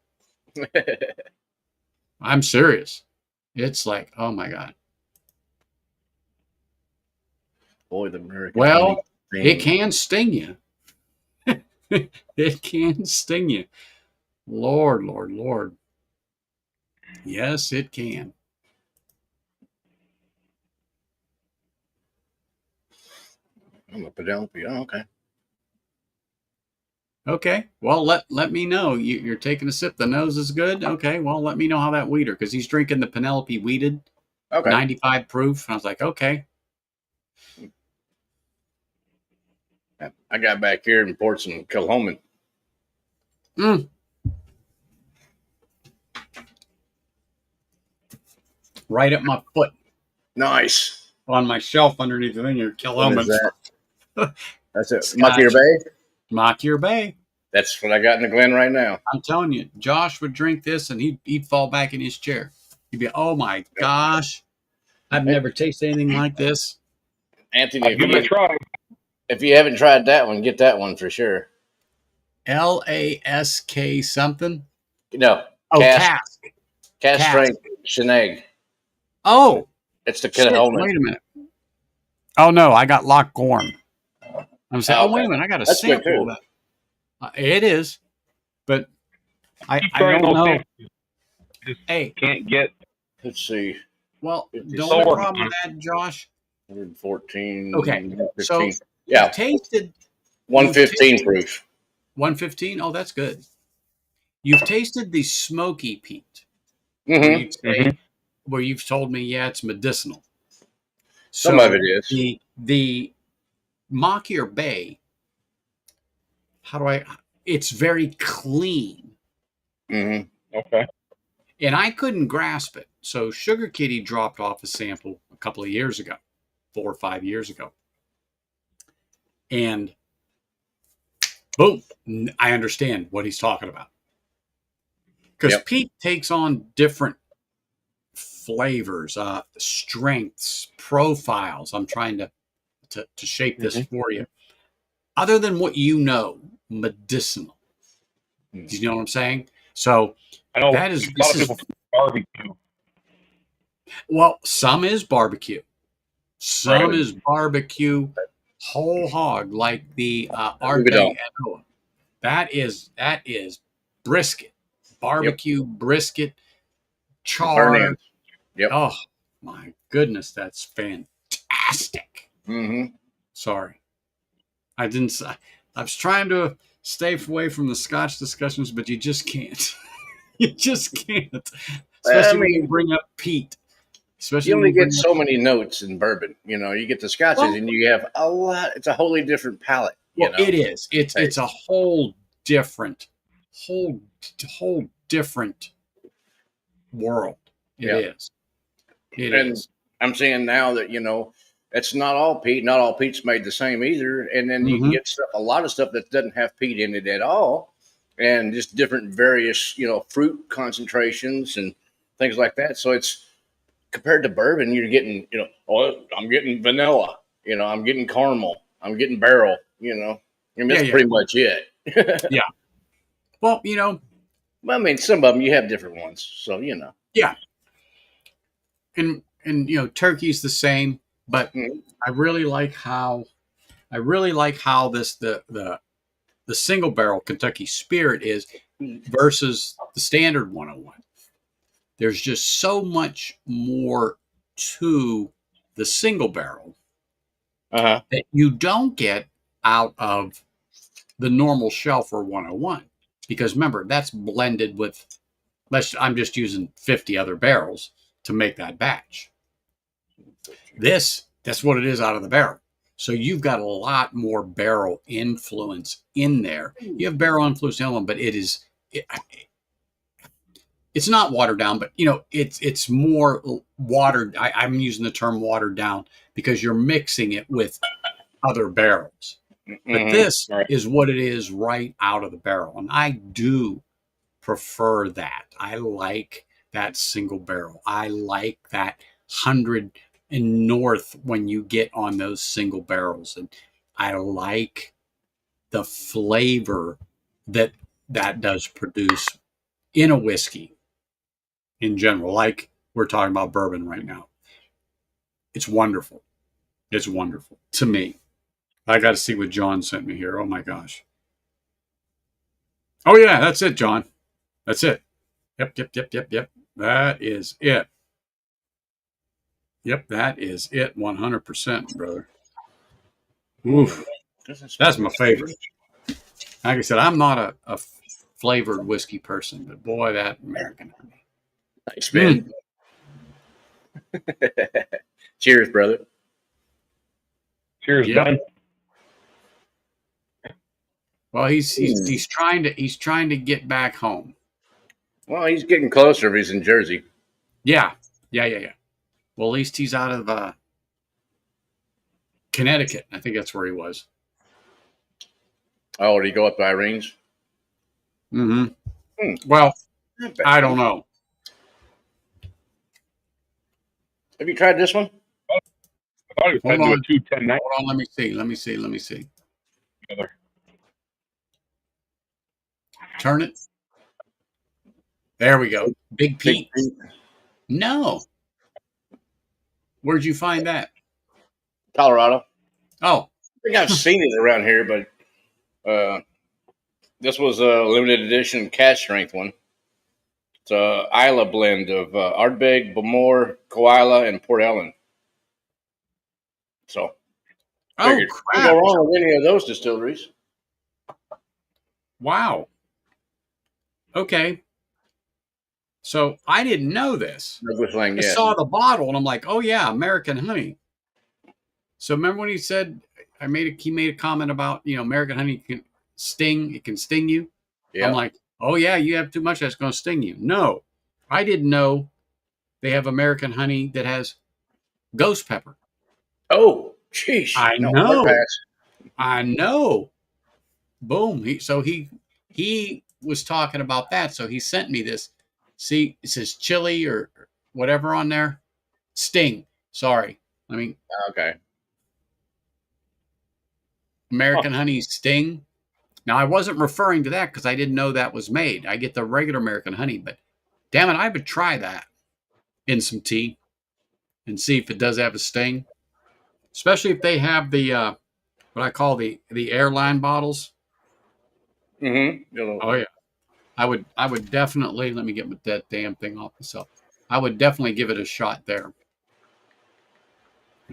I'm serious. It's like, oh my God. Boy, the American honey Well, it thing. can sting you. It can sting you. Lord, Lord, Lord. Yes, it can. I'm a Penelope. Oh, okay. Okay. Well, let me know. You're taking a sip. The nose is good. Okay. Well, let me know how that weeder, because he's drinking the Penelope weeded, Okay. 95 proof. And I was like, okay. I got back here and poured some Kilhoman. Mm, right at my foot Nice. on my shelf underneath the vineyard. What is Kilhoman's that? That's it. Muckier Scotch. Bay. Mockyear Bay. That's what I got in the Glen right now. I'm telling you, Josh would drink this and he'd fall back in his chair. He'd be, oh my gosh, I've Hey, never tasted anything like this. Anthony, I'll give it a try. if you haven't tried that one, get that one for sure. LASK something. No, Oh, cast cask. cast Cask. strength Sheneg. Oh, It's the shit. Kilhoman. Wait a minute. Oh, no, I got Loch Gorm. I'm saying, Oh, oh, wait okay, a minute. I got a that's good sample of too. that. It is, but Keep I trying don't those know. things. Just Hey, can't get Let's see, well, the only sour. 57, problem with that, Josh. 114, Okay, so 115. you've Yeah, tasted, you've 115 tasted proof. 115. Oh, that's good. You've tasted the smoky peat, where Mm-hmm. you say, where you've told me, yeah, it's medicinal. Some of it So is. the Mockyer Bay, how do I? It's very clean, Mm-hmm. Okay. and I couldn't grasp it. So Sugar Kitty dropped off a sample a couple of years ago, 4 or 5 years ago, and boom, I understand what he's talking about, because Yep. peat takes on different flavors, strengths, profiles. I'm trying to shape this Mm-hmm. for you. Other than what you know, medicinal. Mm. Do you know what I'm saying? So I know that is a lot this of is people barbecue. well, some is barbecue, some Right. is barbecue whole hog, like the Leave it Arte on. Enoa. That is brisket, Yep. barbecue brisket, Burn char. ends. Yep. Oh my goodness, that's fantastic. Mm-hmm. Sorry, I didn't. I was trying to stay away from the Scotch discussions, but you just can't. You just can't, I especially when you mean, bring up peat. Especially you when only you get bring up so many notes in bourbon. You know, you get the scotches, well, and you have a lot. It's a wholly different palate. You well, know, it is. It's taste. a whole different, whole whole different world. It Yeah. is. It And is. I'm seeing now that it's not all peat. Not all peat's made the same either. And then you can Mm-hmm. get a lot of stuff that doesn't have peat in it at all, and just different various fruit concentrations and things like that. So it's compared to bourbon, you're getting oh, I'm getting vanilla. I'm getting caramel. I'm getting barrel. I mean Yeah, that's yeah, pretty much it. yeah. Well, I mean, some of them you have different ones. So yeah, and turkey's the same, but Mhm. I really like how this the single barrel Kentucky Spirit is versus the standard 101. There's just so much more to the single barrel Uh-huh. that you don't get out of the normal shelf or 101. Because remember, that's blended with, I'm just using 50 other barrels to make that batch. That's what it is out of the barrel. So you've got a lot more barrel influence in there. You have barrel influence in them, but it's not watered down, but it's more watered. I'm using the term watered down because you're mixing it with other barrels. But Hmm. this All right. is what it is right out of the barrel, and I do prefer that. I like that single barrel. I like that 100 and north when you get on those single barrels, and I like the flavor that that does produce in a whiskey in general, like we're talking about bourbon right now. It's wonderful. It's wonderful to me. I got to see what John sent me here. Oh my gosh. Oh yeah, that's it, John. That's it. Yep, yep, yep, yep, yep. That is it. Yep, that is it. 100%, brother. Mm. Oof. Doesn't smell That's my good. favorite. Like I said, I'm not a flavored whiskey person, but boy, that American honey. Nice, man. Cheers, brother. Cheers, Yep. Ben. Well, he's trying to get back home. Well, he's getting closer if he's in Jersey. Yeah. Well, at least he's out of Connecticut. I think that's where he was. Oh, did he go up to Irene's? Mm-hmm. Well, I don't know. Have you tried this one? I thought he was Hold heading to on. a 210 night Hold on. Let me see. together. Turn it. There we go. Big Pete. No. Where'd you find that? Colorado. Oh, I think I've seen it around here, but this was a limited edition cash strength one. It's a Isla blend of Ardbeg, Bowmore, Koala, and Port Ellen. So, figured crap. can't go wrong with any of those distilleries. Wow. Okay. So I didn't know this. Thing, I yeah. saw the bottle and I'm like, oh yeah, American honey. So remember when he said he made a comment about, American honey can sting, it can sting you. Yeah. I'm like, oh yeah, you have too much, that's going to sting you. No, I didn't know they have American honey that has ghost pepper. Oh, jeez. I know. Boom. He was talking about that, so he sent me this. See, it says chili or whatever on there. Sting. Sorry. Okay. American honey sting. Now I wasn't referring to that because I didn't know that was made. I get the regular American honey, but damn it, I would try that in some tea and see if it does have a sting. Especially if they have the what I call the airline bottles. Mm-hmm. Oh yeah. I would definitely, let me get that damn thing off myself. I would definitely give it a shot there.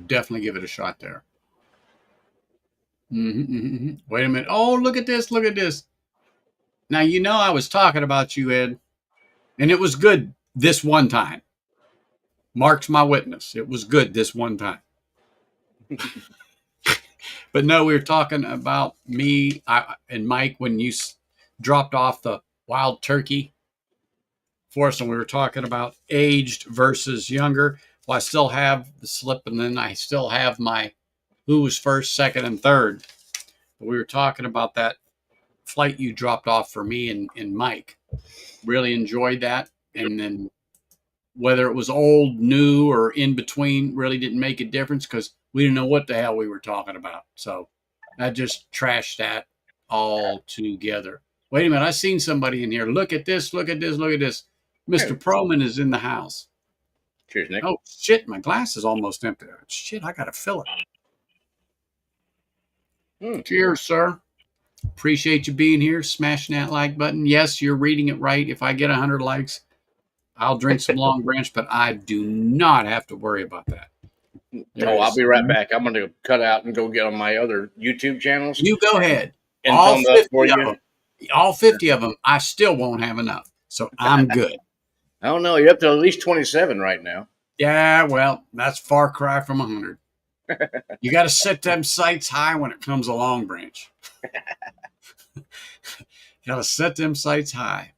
Definitely give it a shot there. Wait a minute. Oh, look at this. Look at this. Now, I was talking about you, Ed, and it was good this one time. Mark's my witness. It was good this one time. But no, we were talking about me and Mike when you dropped off the wild turkey for us, and we were talking about aged versus younger. Well, I still have the slip, and then I still have my who was first, second, and third. But we were talking about that flight you dropped off for me and Mike. Really enjoyed that. And then whether it was old, new, or in between really didn't make a difference because we didn't know what the hell we were talking about. So I just trashed that all together. Wait a minute. I seen somebody in here. Look at this. Look at this. Look at this. Mr. Proman is in the house. Cheers, Nick. Oh, shit. My glass is almost empty. Shit, I got to fill it. Cheers, sir. Appreciate you being here, smashing that like button. Yes, you're reading it right. If I get 100 likes, I'll drink some Long Branch, but I do not have to worry about that. I'll be right back. I'm going to cut out and go get on my other YouTube channels. You go ahead. And all 50 of them, I still won't have enough. So I'm good. I don't know. You're up to at least 27 right now. Yeah, well, that's far cry from 100. You got to set them sights high when it comes to Long Branch. Got to set them sights high.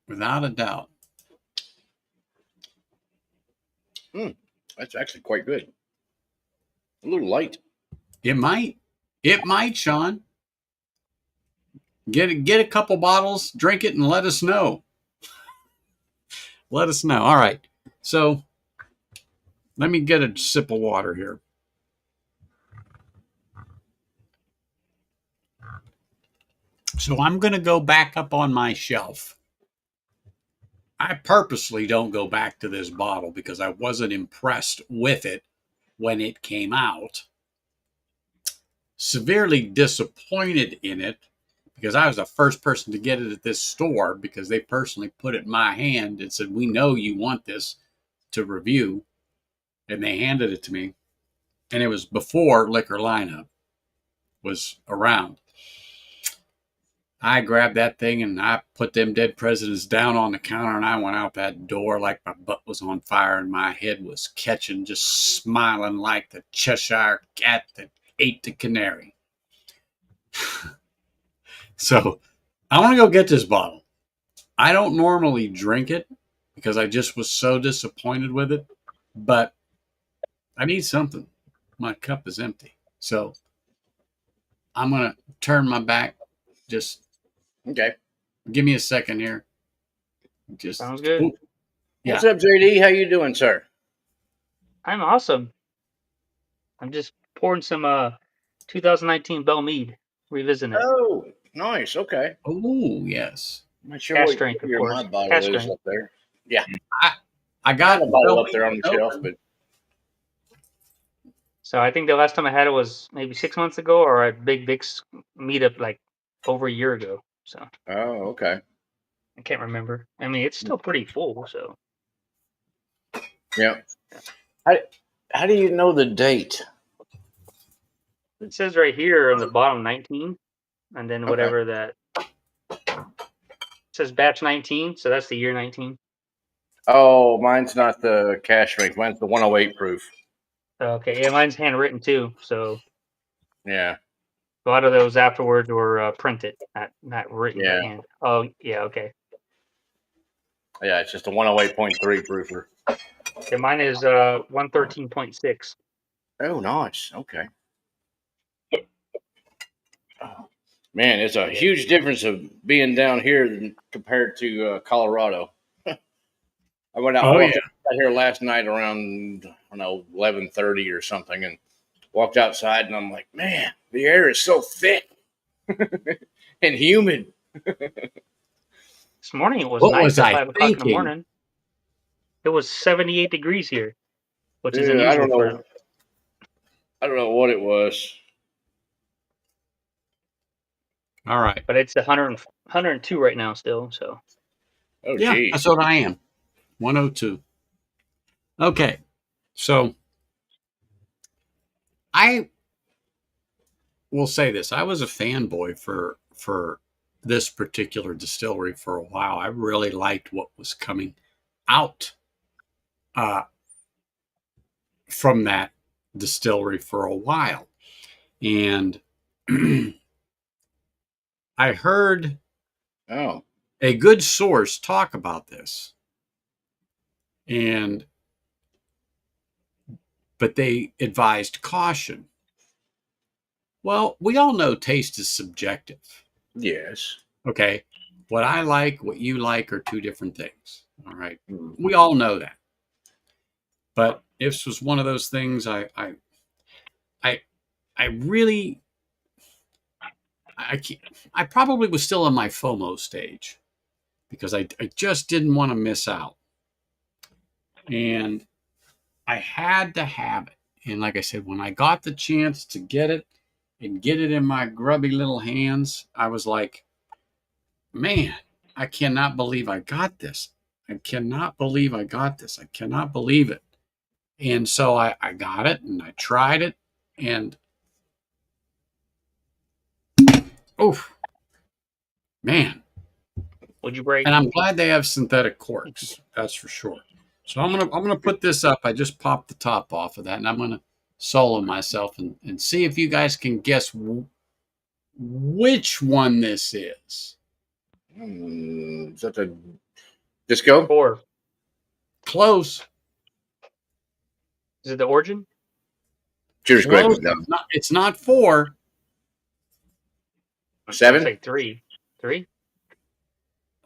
Without a doubt. That's actually quite good. A little light. It might, Sean. Get a couple bottles, drink it, and let us know. Let us know. All right. So let me get a sip of water here. So I'm going to go back up on my shelf. I purposely don't go back to this bottle because I wasn't impressed with it when it came out. Severely disappointed in it because I was the first person to get it at this store because they personally put it in my hand and said, we know you want this to review. And they handed it to me. And it was before Liquor Lineup. was around. I grabbed that thing and I put them dead presidents down on the counter, and I went out that door like my butt was on fire and my head was catching, just smiling like the Cheshire cat that ate the canary. So I want to go get this bottle. I don't normally drink it because I just was so disappointed with it, but I need something. My cup is empty. So I'm going to turn my back. Just Okay. give me a second here. Just Sounds good. Ooh, yeah. What's up, JD? How you doing, sir? I'm awesome. I'm just pouring some 2019 Bell Mead, revisiting it. Oh, nice. Okay. Oh, yes. I'm not sure Cask what strength, of year my course. bottle Cask is strength. up there. Yeah, I got got a bottle Bell up there on the Mead shelf, open. but So I think the last time I had it was maybe 6 months ago, or at Big Vic's meetup like over a year ago. So oh, okay. I can't remember. I mean, it's still pretty full. So Yeah. How do you know the date? it says right here on the bottom 19, and then Okay. whatever that it says batch 19. So that's the year 19. Oh, mine's not the cash strength. Mine's the 108 proof. Okay, yeah, mine's handwritten too. So Yeah. a lot of those afterwards were printed, not written by Yeah. hand. Oh yeah, okay. Yeah, it's just a 108.3 proofer. Yeah, mine is 113.6. Oh, nice. Okay. Oh, man, it's a huge difference of being down here than compared to Colorado. I went out. I Oh, walked yeah. out here last night around I don't know 11:30 or something, and walked outside, and I'm like, man, the air is so thick and humid. This morning it was What nice was at I 5 o'clock in the thinking? morning. It was 78 degrees here, which is Yeah, I unusual don't for. know. I don't know what it was. All right. But it's 102 right now still. So Oh, Yeah, geez. that's what I am. 102. Okay. So I will say this. I was a fanboy for this particular distillery for a while. I really liked what was coming out uh, from that distillery for a while. And I heard Oh, a good source talk about this. But they advised caution. Well, we all know taste is subjective. yes. Okay. What I like, what you like are two different things. All right. Mhm. We all know that. But this was one of those things I really I probably was still in my FOMO stage because I just didn't want to miss out. And I had to have it. And like I said, when I got the chance to get it and get it in my grubby little hands, I was like, man, I cannot believe I got this. I cannot believe I got this. I cannot believe it. And so I got it and I tried it. And oh, man. would you break? And I'm glad they have synthetic corks. That's for sure. So I'm gonna put this up. I just popped the top off of that, and I'm gonna solo myself and see if you guys can guess which one this is. Is that the disco? 4. Close, Is it the origin? Cheers, quick. close. No. It's not 4. I'd 7? say 3. 3?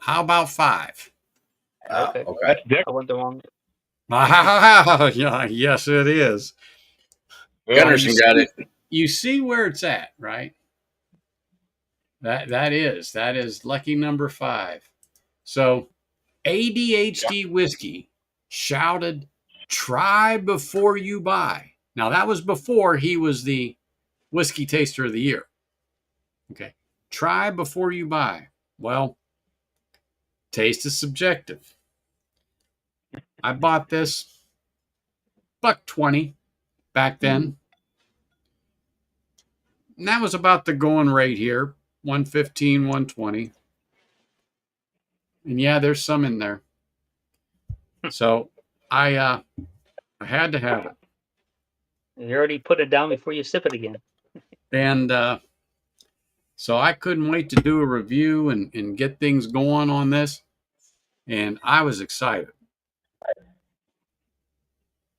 How about 5? Okay. Okay. That's Dick. I went the wrong. Yeah, yes, it is. Yeah. Gunnarsson got it. You see where it's at, right? That is lucky number 5. So ADHD whiskey shouted, "Try before you buy." Now that was before he was the whiskey taster of the year. Okay, try before you buy. Well, taste is subjective. I bought this $1.20 back then. And that was about the going rate here, 115, 120. And yeah, there's some in there. So I had to have it. You already put it down before you sip it again. And so I couldn't wait to do a review and get things going on this. And I was excited.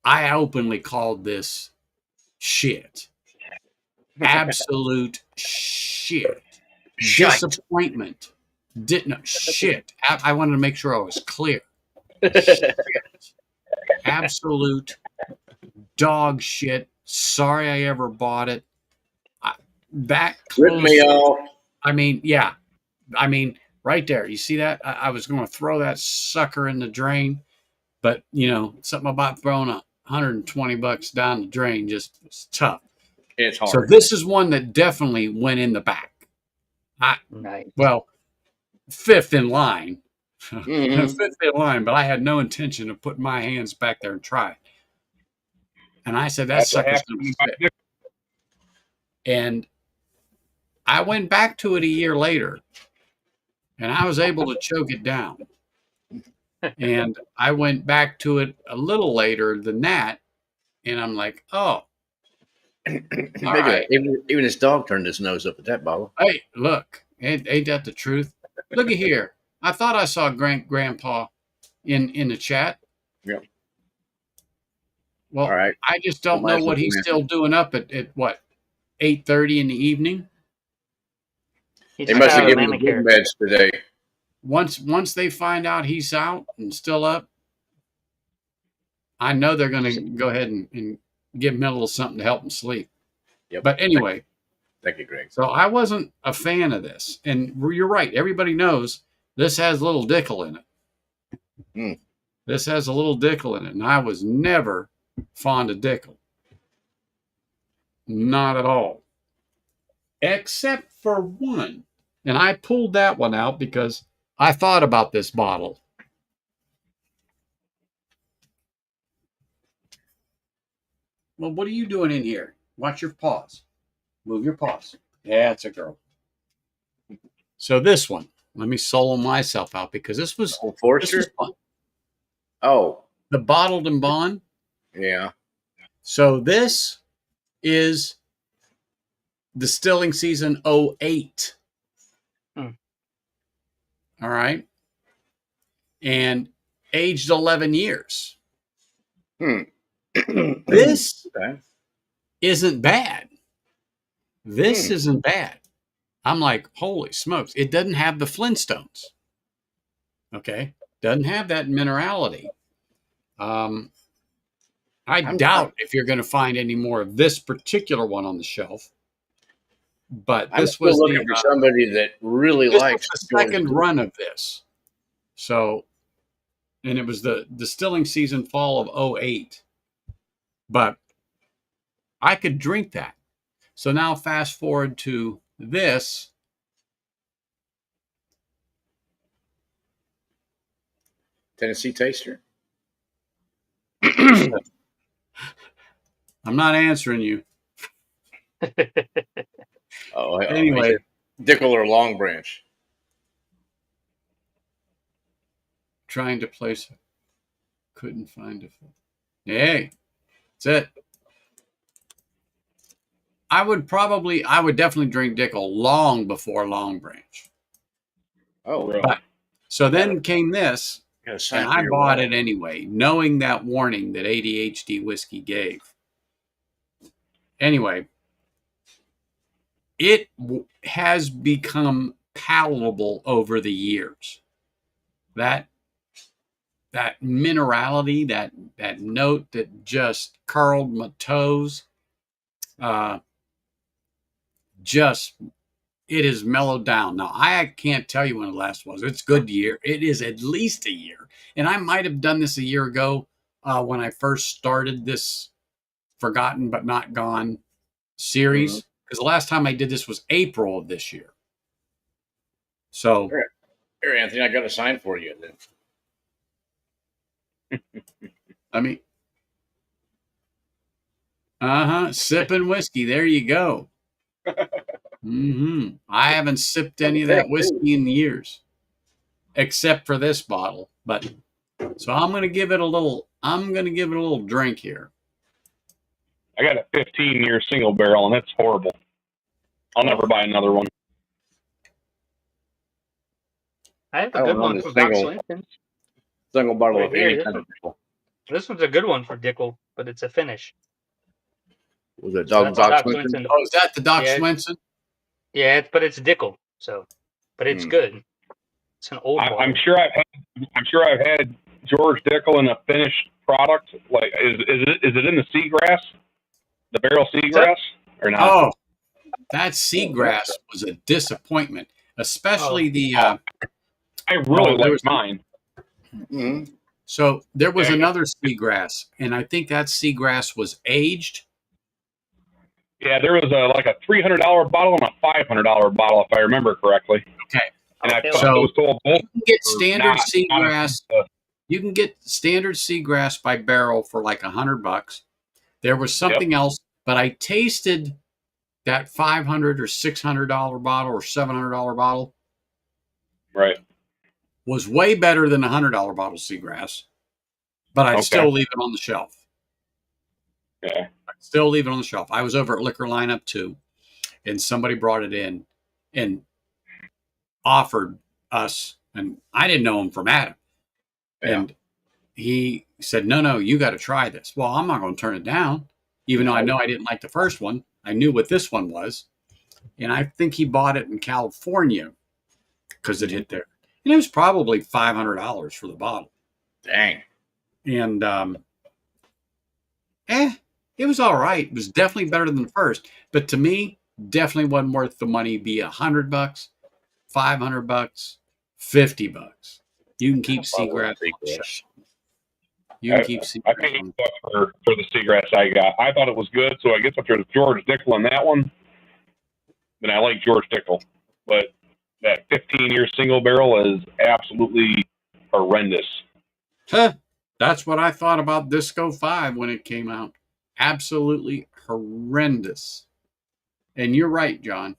I openly called this shit. Absolute shit. Disappointment. Didn't shit. I wanted to make sure I was clear. Shit. Absolute dog shit. Sorry I ever bought it. That Rip close. me off. I mean, yeah. I mean, right there. You see that? I was going to throw that sucker in the drain, but you know, something about throwing $120 down the drain just was tough. It's hard. So this is one that definitely went in the back. Nice. Well, fifth in line. Mhm. Fifth in line, but I had no intention of putting my hands back there and try it. And I said, that That's what sucker's happened going to to my fit. dick. And I went back to it a year later, and I was able to choke it down. And I went back to it a little later than that, and I'm like, oh, Look at right. that. Even his dog turned his nose up at that bottle. Hey, look, ain't that the truth? Look at here. I thought I saw Grandpa in the chat. Yep. Well, All right. I just don't know Somebody's what he's looking at still doing up at what, 8:30 in the evening. He's They just must have having a given him good manicure. meds today. Once they find out he's out and still up, I know they're going to go ahead and give him a little something to help him sleep. Yep. But anyway, Thank you, Greg. so I wasn't a fan of this. And you're right. Everybody knows this has a little Dickel in it. Mm. This has a little Dickel in it. And I was never fond of Dickel. Not at all. Except for one. And I pulled that one out because I thought about this bottle. Well, what are you doing in here? Watch your paws. Move your paws. Yeah, it's a girl. So this one, let me solo myself out because this was Forster? fun. Oh, The Bottled and Bond. yeah. So this is distilling season 08. Hmm. All right. And aged 11 years. This Okay. isn't bad. This isn't bad. I'm like, holy smokes. It doesn't have the Flintstones. Okay. Doesn't have that minerality. I doubt if you're going to find any more of this particular one on the shelf. But I'm this still was looking for somebody that really this likes was the second run of this. So, and it was the distilling season fall of 08. But I could drink that. So now fast forward to this. Tennessee Taster. I'm not answering you. Oh, Anyway, Dickel or Long Branch. trying to place it. Couldn't find it. Hey, that's it. I would definitely drink Dickel long before Long Branch. Oh, Really? But so then came this, got a sign and for I your bought wall. it anyway, knowing that warning that ADHD whiskey gave. Anyway, it has become palatable over the years. That minerality, that note that just curled my toes, just it is mellowed down. Now I can't tell you when the last was. It's good year. It is at least a year, and I might have done this a year ago when I first started this Forgotten but Not Gone series. Because the last time I did this was April of this year. So Here, Anthony, I got a sign for you. Then. I mean, sipping whiskey. There you go. I haven't sipped any of that whiskey in years, except for this bottle. But so I'm going to give it a little. I'm going to give it a little drink here. I got a 15-year single barrel, and it's horrible. I'll never buy another one. I have a good one from Doc Swenson's. Single bottle Right of here, any this kind one. of Dickel. This one's a good one for Dickel, but it's a finish. Was it So Doc that's a Doc Swenson? Swenson. Oh, is that the Doc Yeah. Swenson? Yeah, but it's Dickel. So, but it's good. It's an old bottle. I'm sure I've had George Dickel in a finished product. Like, is it in the seagrass, the barrel seagrass, or not? Oh, that seagrass was a disappointment, especially the. I really like mine. Mm-hmm. So there was another seagrass, and I think that seagrass was aged. Yeah, there was like a $300 bottle and a $500 bottle, if I remember correctly. Okay, and I so was told both you can get standard not seagrass. You can get standard seagrass by barrel for like $100. There was something else, but I tasted that $500 or $600 bottle or $700 bottle. Right. Was way better than the $100 bottle seagrass, but I'd still leave it on the shelf. Yeah. I'd still leave it on the shelf. I was over at Liquor Lineup too, and somebody brought it in and offered us, and I didn't know him from Adam. Yeah. And he said, no, you got to try this. Well, I'm not going to turn it down, even though I know I didn't like the first one. I knew what this one was. And I think he bought it in California because it hit there. And it was probably $500 for the bottle. Dang. And it was all right. It was definitely better than the first. But to me, definitely wasn't worth the money. Be $100, $500, $50. You can keep seagrass. You can keep seagrass. I paid $8 for the seagrass I got. I thought it was good, so I guess if there's George Dickel in that one, then I like George Dickel. But that 15-year single barrel is absolutely horrendous. Huh. That's what I thought about Disco 5 when it came out. Absolutely horrendous. And you're right, John.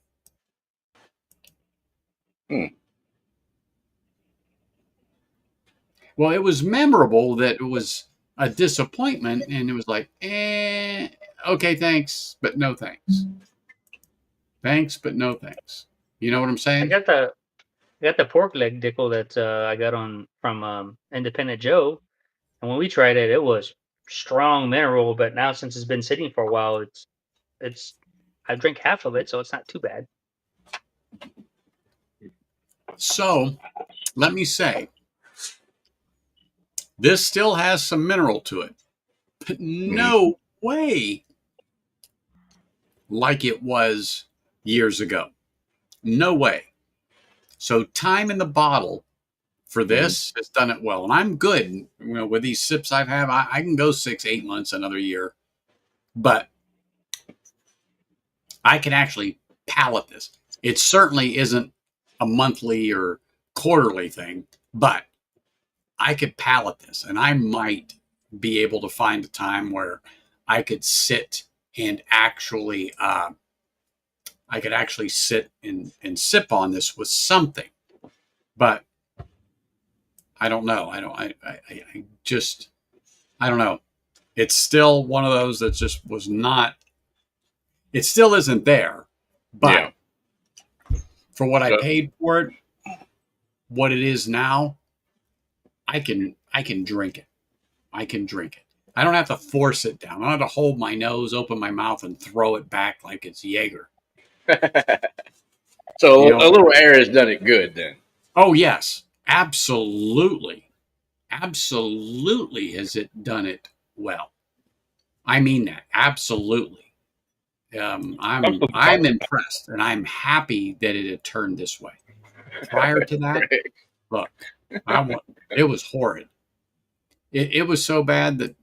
Well, it was memorable that it was a disappointment, and it was like, okay, thanks, but no thanks. Thanks, but no thanks. You know what I'm saying? I got the pork leg Dickel that I got from Independent Joe, and when we tried it, it was strong mineral. But now since it's been sitting for a while, it's I drink half of it, so it's not too bad. So, let me say, this still has some mineral to it, but no way like it was years ago. No way. So time in the bottle for this has done it well. And I'm good. With these sips I've had, I can go 6-8 months, another year. But I can actually palate this. It certainly isn't a monthly or quarterly thing, but I could palate this. And I might be able to find a time where I could sit and actually sit and sip on this with something. But I don't know. I don't know. It's still one of those that just was not, it still isn't there. But for what I paid for it, what it is now, I can drink it. I can drink it. I don't have to force it down. I don't have to hold my nose, open my mouth, and throw it back like it's Jaeger. So a little air has done it good then. Oh, yes. Absolutely. Absolutely has it done it well. I mean that. Absolutely. I'm impressed, and I'm happy that it had turned this way. Prior to that, look, it was horrid. It was so bad that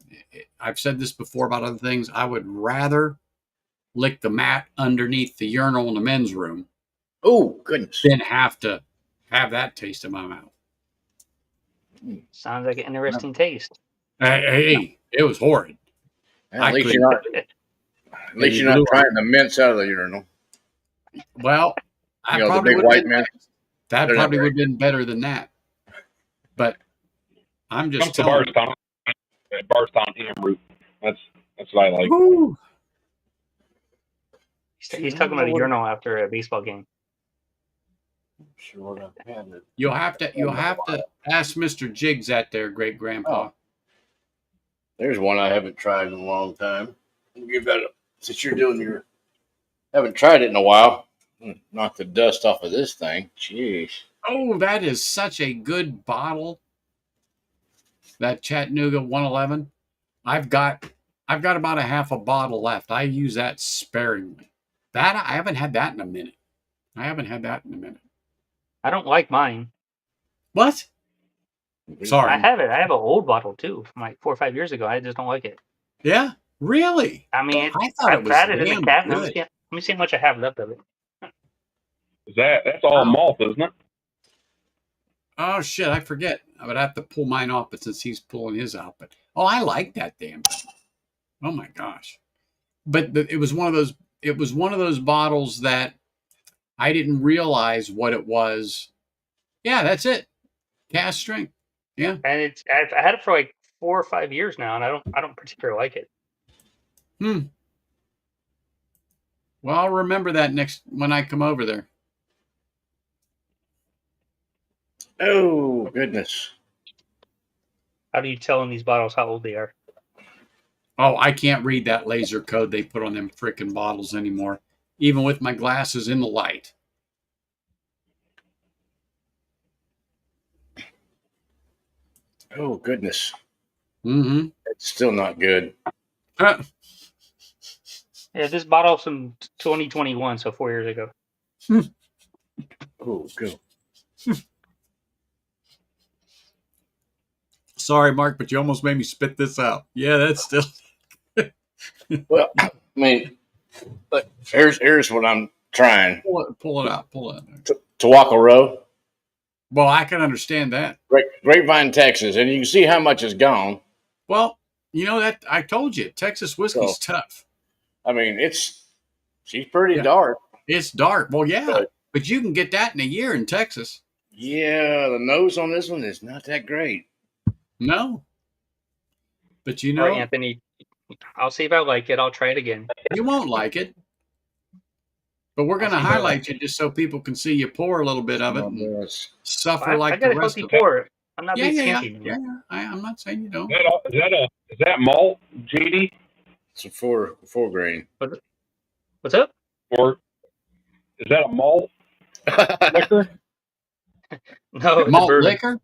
I've said this before about other things. I would rather lick the mat underneath the urinal in the men's room. Oh, goodness. Than have to have that taste in my mouth. Sounds like an interesting taste. Hey, it was horrid. At least you're not trying to mince out of the urinal. Well, I The probably big would have white been. men. That They're not probably very. would have been better than that. But I'm Comes just to telling Barstown, Barstown ham root. That's what I like. you. Woo. He's talking about a urinal after a baseball game. Sure, I've had it. You'll have to ask Mr. Jiggs that there, great grandpa. Oh. There's one I haven't tried in a long time. We'll give that since you're doing your. Haven't tried it in a while. Knock the dust off of this thing. Jeez. Oh, that is such a good bottle. That Chattanooga 111. I've got about a half a bottle left. I use that sparingly. That I haven't had that in a minute. I don't like mine. What? Sorry. I have it. I have an old bottle too from like 4 or 5 years ago. I just don't like it. Yeah, really? I mean, I thought it I've was had it in the damn cabinet. good. Let me see how much I have left of it. That's all malt, isn't it? Oh shit, I forget. I would have to pull mine off, but since he's pulling his out, but I like that damn thing. Oh my gosh! But it was one of those. It was one of those bottles that I didn't realize what it was. Yeah, that's it. Cast strength. Yeah. And I had it for like 4 or 5 years now, and I don't particularly like it. Well, I'll remember that next when I come over there. Oh goodness. How do you tell in these bottles how old they are? Oh, I can't read that laser code they put on them freaking bottles anymore, even with my glasses in the light. Oh goodness. Mm-hmm. It's still not good. Yeah, this bottle's from 2021, so 4 years ago. Oh, good. Sorry, Mark, but you almost made me spit this out. Yeah, that's still. Well, I mean, but here's what I'm trying. Pull it out. Tawaka Row, Well, I can understand that. Grapevine, Texas, and you can see how much is gone. Well, you know that I told you, Texas whiskey's tough. I mean, she's pretty dark. It's dark. Well, yeah, but you can get that in a year in Texas. Yeah, the nose on this one is not that great. No, but All right, Anthony, I'll see if I like it. I'll try it again. You won't like it, but we're going to highlight you just so people can see you pour a little bit of it and suffer like the rest of it. I'm not being yeah. stinky. I'm not saying you don't. Is that malt, JD? It's a four grain. What's up? Or is that a malt liquor? No, malt liquor.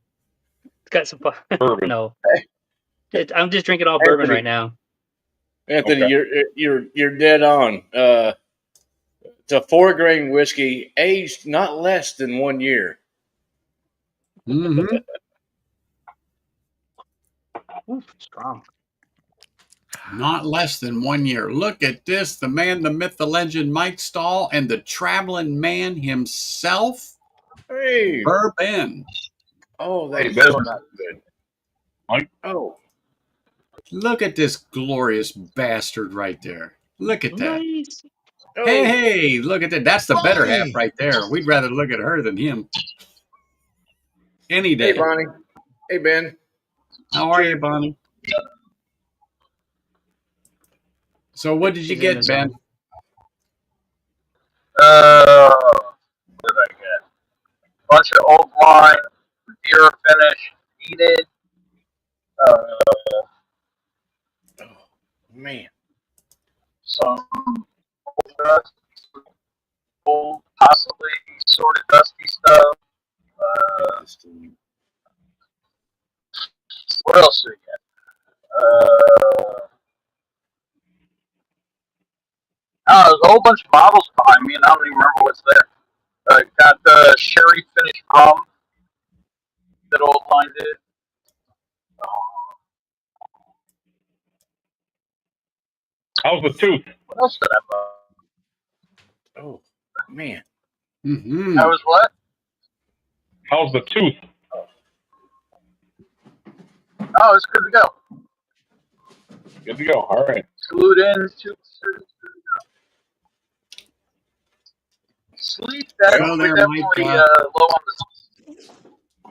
It's got some bourbon. No, I'm just drinking all bourbon right now. Anthony, okay. You're dead on. It's a 4 grain whiskey, aged not less than 1 year. Mm-hmm. Ooh, strong. Not less than 1 year. Look at this. The man, the myth, the legend, Mike Stahl, and the traveling man himself. Hey. Bourbon. Oh, that's not good. Mike? Oh. Look at this glorious bastard right there. Look at that. Nice. Oh. Hey, look at that. That's the better half right there. We'd rather look at her than him. Any day. Hey, Bonnie. Hey, Ben. How are you, Bonnie? So what did you get, Ben? What did I get? Bunch of old wine, beer finish, heated. Oh, man. Some old dust, old, possibly sort of dusty stuff. What else did I get? There's a whole bunch of bottles behind me, and I don't even remember what's there. Got the sherry finished rum that old line did. How's the tooth? What else did I buy? Oh, man. Mm-hmm. That was what? How's the tooth? Oh, it's good to go. Good to go. All right. Glued in, Sleep, So we're there, Mike. definitely low on the.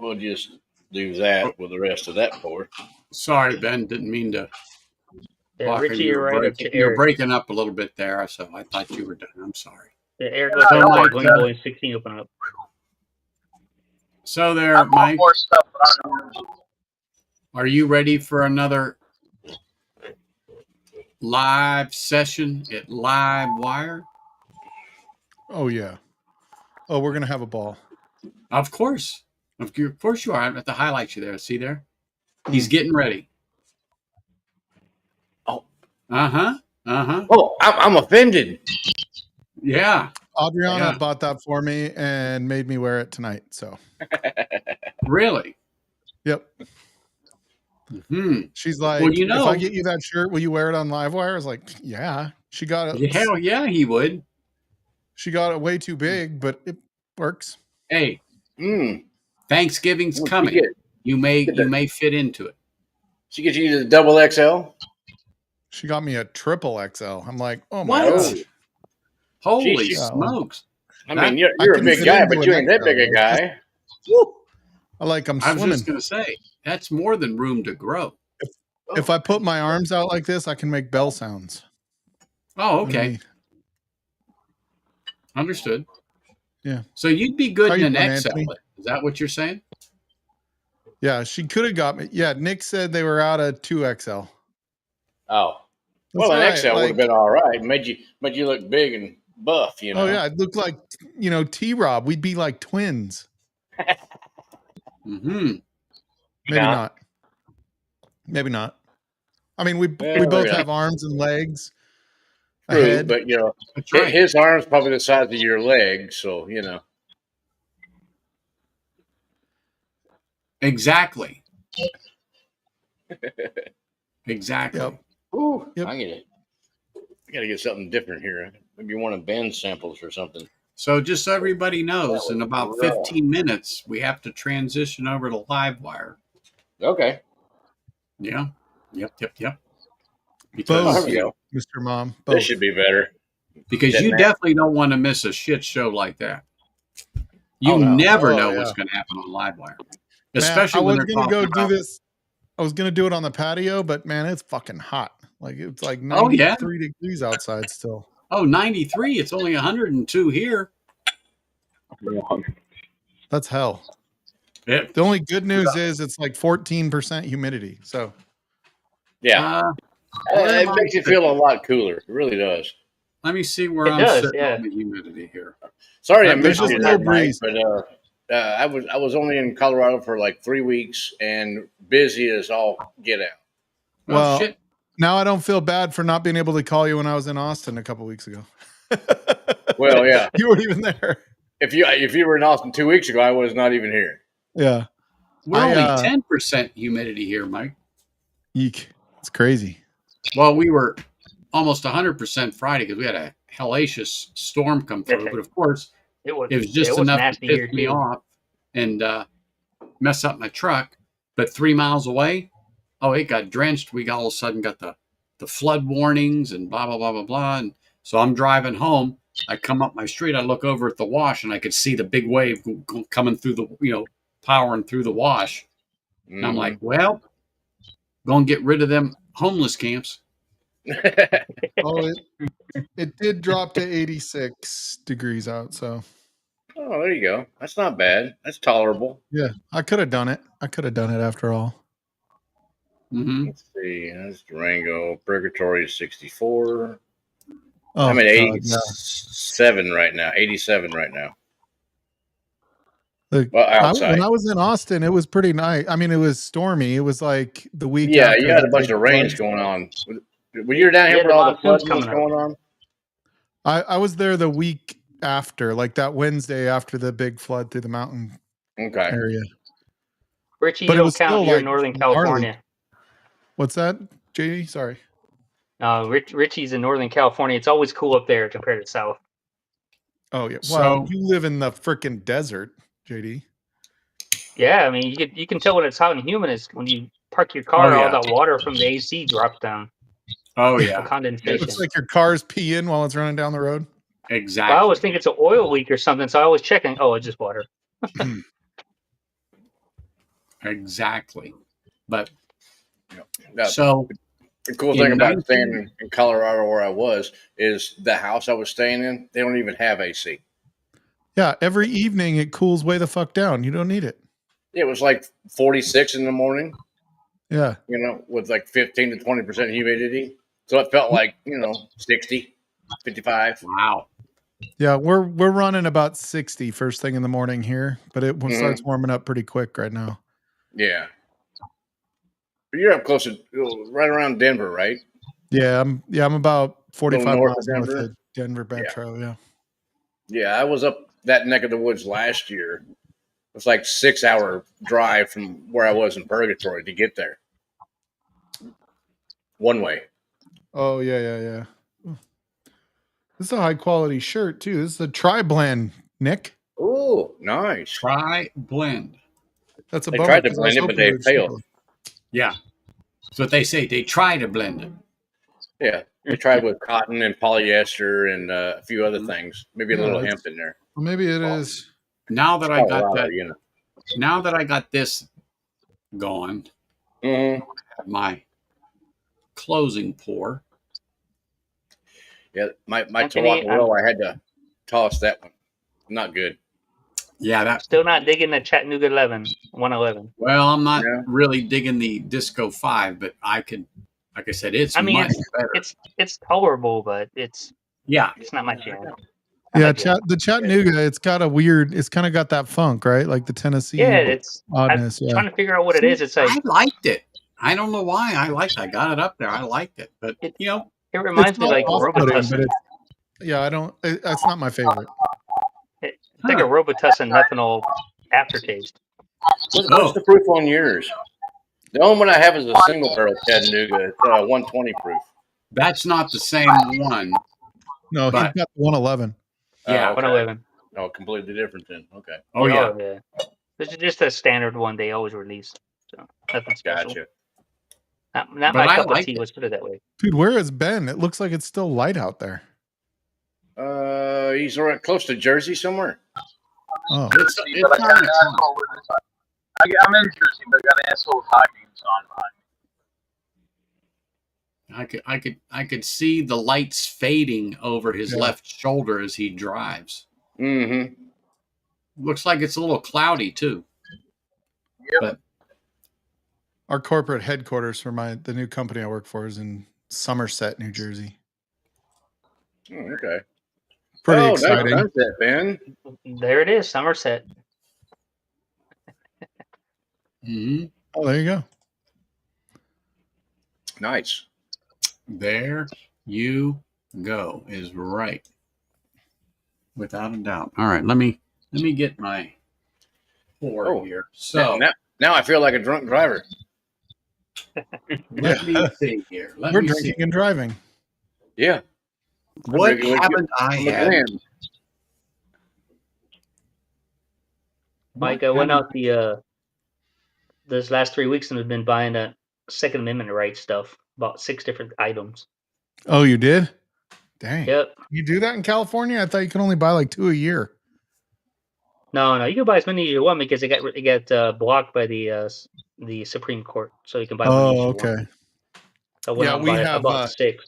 We'll just do that with the rest of that pour. Sorry, Ben. Didn't mean to Yeah, talk. Richie, you're right up to You were Eric. breaking up a little bit there, so I thought you were done. I'm sorry. Yeah, Eric, Yeah, let's no talk Mike, about Boing Boing 16 open up. So there, I'm Mike. more stuff, but I don't know. Are you ready for another live session at Live Wire? Oh yeah. Oh, we're gonna have a ball. Of course. Of course you are. I have to highlight you there. See there? He's getting ready. Oh. Uh-huh. Uh-huh. Oh, I'm offended. Yeah. Adriana Yeah. bought that for me and made me wear it tonight. So Really? yep. Hmm. She's like, Well, you if I know, get you that shirt, will you wear it on Livewire? I was like, yeah. She got it. hell yeah, he would. She got it way too big, but it works. Hey, Mm. Thanksgiving's Well, coming. You may fit into it. She gets you the double XL. She got me a triple XL. I'm like, oh my What? gosh. Holy She- smokes. I mean, you're I a can big fit guy, into but an you ain't that XL. big a It's just- guy. woo. I'm I was swimming. just going to say, that's more than room to grow. If I put my arms out like this, I can make bell sounds. Oh, What do you okay. mean? Understood. Yeah. So you'd be good How in you an doing, XL. Anthony? Is that what you're saying? Yeah, she could have got me. Yeah, Nick said they were out of 2XL. Oh, That's well, an right, XL would have been all right. Made you look big and buff. You know. Oh yeah, it looked like T-Rob. We'd be like twins. Mm-hmm. Maybe not. Maybe not. I mean, we Well, both yeah. have arms and legs. A True, head. but That's right. his arm's probably the size of your leg, so you know. Exactly. Exactly. Yep. Ooh, Yep. I get it. I got to get something different here. Maybe one of Ben's samples or something. So just so everybody knows, That in was about rough. 15 minutes, we have to transition over to Livewire. Okay. Yeah. Yep. Oh, Because, here we go. Mr. Mom. This Both. should be better. because you Didn't that- definitely don't want to miss a shit show like that. You Oh, no. never Oh, know yeah. what's going to happen on Livewire. Man, Especially I when was they're gonna talking go do about, this. I was gonna do it on the patio, but man, it's fucking hot. Like it's like Oh, yeah? 93 degrees outside still. 93. It's only 102 here. That's hell. It, The only good news is it's like 14% humidity. So Yeah. where It am makes I you feel a lot cooler. It really does. Let me see where It I'm does, sitting yeah. on the humidity here. Sorry I There's missed you just there, no Mike, breeze. but I was only in Colorado for like 3 weeks and busy as all get out. Oh, Well, shit. now I don't feel bad for not being able to call you when I was in Austin a couple weeks ago. Well, yeah. You weren't even there. If you were in Austin 2 weeks ago, I was not even here. Yeah. We're I, only 10% humidity here, Mike. Eek. It's crazy. Well, we were almost 100% Friday because we had a hellacious storm come through. But of course, It was just enough to nasty here piss me too. off and mess up my truck. But 3 miles away, oh, it got drenched. We all of a sudden got the flood warnings and blah, blah, blah, blah, blah. And so I'm driving home. I come up my street. I look over at the wash and I could see the big wave coming through the, powering through the wash. And I'm like, well, going to get rid of them homeless camps. Oh, it did drop to 86 degrees out. So oh, there you go. That's not bad. That's tolerable. yeah, I could have done it. After all. Mm-hmm. Let's see. That's Durango. Purgatory is 64. Oh, I'm at God, 87 right now. 87 right now. Look, Well, outside. when I was in Austin, it was pretty nice. I mean, it was stormy. It was like the week. Yeah, after you had the a bunch big of rains flood. going on. When you were down here Yeah, for the all the monsoon's flooding was coming going on? I was there the week after, like that Wednesday after the big flood through the mountain Okay. area. Richie, But you it don't was count. still, You're like, in Northern gnarly. California. What's that, JD? Sorry. Richie's in Northern California. It's always cool up there compared to South. Oh yeah. So- Well, you live in the freaking desert, JD. Yeah, I mean, you can tell when it's hot and humid is when you park your car. Oh, yeah. All that water from the AC drops down. Oh, The yeah. condensation. It's like your car's peeing while it's running down the road. Exactly. Well, I always think it's an oil leak or something, so I was checking. Oh, it's just water. Exactly. But Now, so the cool thing in about 19 staying in Colorado where I was is the house I was staying in. They don't even have AC. Yeah, every evening it cools way the fuck down. You don't need it. It was like 46 in the morning, Yeah. with like 15 to 20% humidity. So it felt like, 60, 55. wow. Yeah, we're running about 60 first thing in the morning here, but it starts Mhm. warming up pretty quick right now. Yeah. But you're up close to right around Denver, right? Yeah, I'm about A little 45 north of miles north Denver. of Denver Yeah. Metro, yeah. Yeah. I was up that neck of the woods last year. It was like 6 hour drive from where I was in Purgatory to get there. One way. Oh, yeah. This is a high quality shirt too. This is a tri-blend, Nick. Oh, nice. Try blend. That's a They bummer tried to because I was blend it, but hoping you they would stick failed. with Yeah. That's what they say. They try to blend it. Yeah. They tried with cotton and polyester and a few other things. Maybe a Yeah, little it's- hemp in there. Well, maybe it is. Now It's that I got Colorado, that, now that I got this going, Mm-hmm. my closing pour. Yeah, my Anthony, Tawaka I'm Roll, I had to toss that one. Not good. Yeah, that. still not digging the Chattanooga 111. Well, I'm not Yeah. really digging the Disco 5, but I could, like I said, it's I mean, much better. it's tolerable, but it's Yeah. not my jam. Not Yeah, my jam. the Chattanooga, it's got a weird, it's kind of got that funk, right? Like the Tennessee Yeah, it's. I'm oddness. Yeah. trying to figure out what it See, is. It's like I liked it. I don't know why I liked it. I got it up there. I liked it. But, it. you know, It It's reminds me not like off-putting, but Robitussin. I don't, it's not my favorite. It's like a Robitussin methanol aftertaste. What's oh, the proof on yours? The only one I have is a single barrel Chattanooga. It's 120 proof. that's not the same one. No, he's But, got 111. yeah. Oh, okay. 111. Oh, completely different then. Okay. Oh, yeah. Yeah. This is just a standard one they always release. So nothing special. Gotcha. Not But my I cup of liked tea. it. Let's put it that way. Dude, where has Ben? It looks like it's still light out there. He's right close to Jersey somewhere. Oh, It's Jersey, but I got 9 an o'clock. asshole with his. I'm in Jersey, but I got an asshole with high beams on behind I could see the lights fading over his Yeah. left shoulder as he drives. Mm-hmm. Looks like it's a little cloudy too. Yep. But our corporate headquarters for the new company I work for is in Somerset, New Jersey. Oh, okay. Pretty Nice exciting. sunset, Ben. There it is, Somerset. mhm, Oh, there you go. Nice. there you go is right, without a doubt. All right, let me get my pour Oh, here. So Now I feel like a drunk driver. let me see here. Let We're me drinking see. and driving. Yeah. What drinking with haven't I From the had? Glen. Mike, I went out this last 3 weeks and have been buying that Second Amendment rights stuff. About 6 different items. Oh, you did? Dang. Yep. You do that in California? I thought you could only buy like 2 a year. No, you can buy as many as you want because it got blocked by the Supreme Court, so you can buy as many as Oh, you okay. want. So I went Yeah, out and we bought have about 6.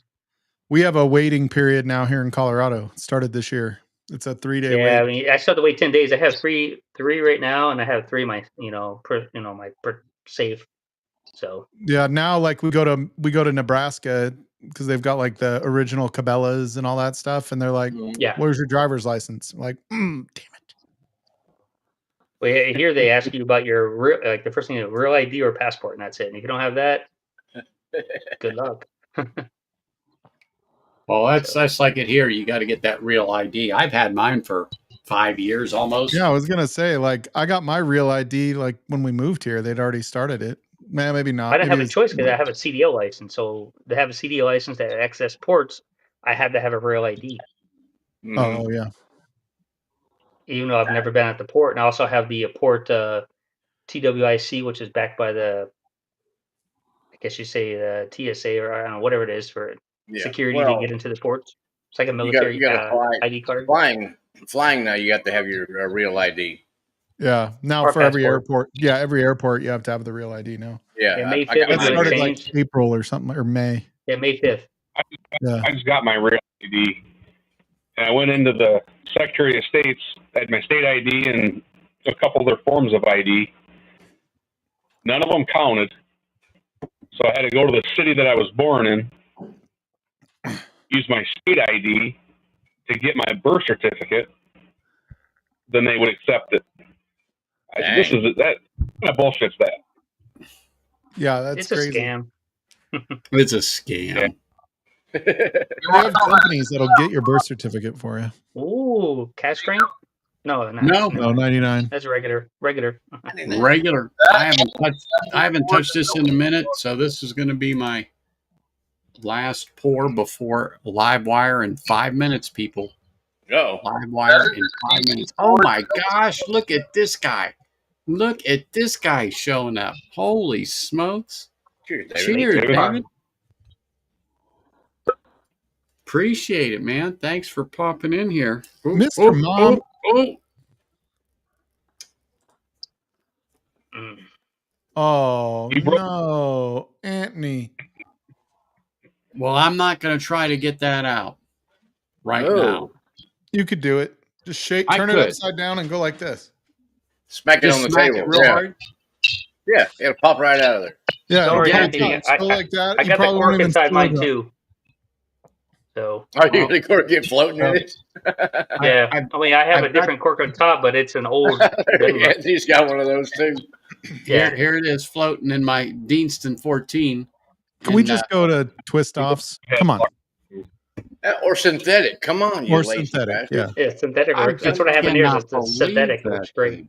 we have a waiting period now here in Colorado. It started this year. It's a 3-day Yeah, wait. I mean, I still have to wait 10 days. I have three right now, and I have 3 my per safe. So Yeah, now like we go to Nebraska because they've got like the original Cabela's and all that stuff, and they're like, yeah, "Where's your driver's license?" I'm like, damn it. well, here they ask you about your the first thing is real ID or passport, and that's it. And if you don't have that, good luck. Well, that's like it here. You got to get that real ID. I've had mine for 5 years almost. Yeah, I was gonna say like I got my real ID like when we moved here. They'd already started it. Man, maybe not. I didn't Maybe have a choice because I have a CDL license. So to have a CDL license to access ports, I had to have a real ID, Mhm. Oh yeah. even though I've never been at the port. And I also have the port TWIC, which is backed by I guess you say the TSA or I don't know whatever it is for Yeah. security to Well, get into the ports. It's like a You military got to fly. ID card Flying now. You have to have your real ID. Yeah. Now or for every passport. airport. Yeah, every airport you have to have the real ID now. Yeah, Yeah, May I got 5th is That when it mine. started like changed. April or something, or May. Yeah, May 5th. Yeah. I just got my real ID, and I went into the Secretary of State's, had my state ID and a couple other forms of ID. None of them counted, so I had to go to the city that I was born in, use my state ID to get my birth certificate. Then they would accept it. This is that kind of bullshit's that. Yeah, that's It's a crazy. scam. It's a scam. They have companies that'll get your birth certificate for you. Ooh, cash strain? No, No. No, 99. That's regular. Regular. That I haven't touched this in a minute, so this is going to be my last pour before live wire in 5 minutes, people. Go. Live wire in 5 minutes. Oh my gosh, look at this guy. Look at this guy showing up. Holy smokes. Cheers, David. Cheers, David. David. Appreciate it, man. Thanks for popping in here. Ooh, Mr. ooh, Mom. ooh, ooh. Mm. Oh, You broke- no. Anthony. Well, I'm not going to try to get that out right Oh. now. You could do it. Just shake, I turn it could. upside down and go like this. Smack it Just on the smack table. it real Yeah. hard. Yeah, it'll pop right out of there. Yeah, Don't worry, go like Anthony. that. Go like that. I You got the probably won't cork even inside screw mine it up. too. So Are you really going to get floating in it? yeah, I mean I have I've a different cork on top, but it's an old. gun Yeah, he's got one of those too. Yeah. Here it is floating in my Deanston 14. Can we And, just go to twist offs? Come on. Or synthetic. Come on, you Or lazy synthetic. bastard. Yeah. Yeah, synthetic I works. That's what I have in here. cannot Is the believe synthetic that works great. thing.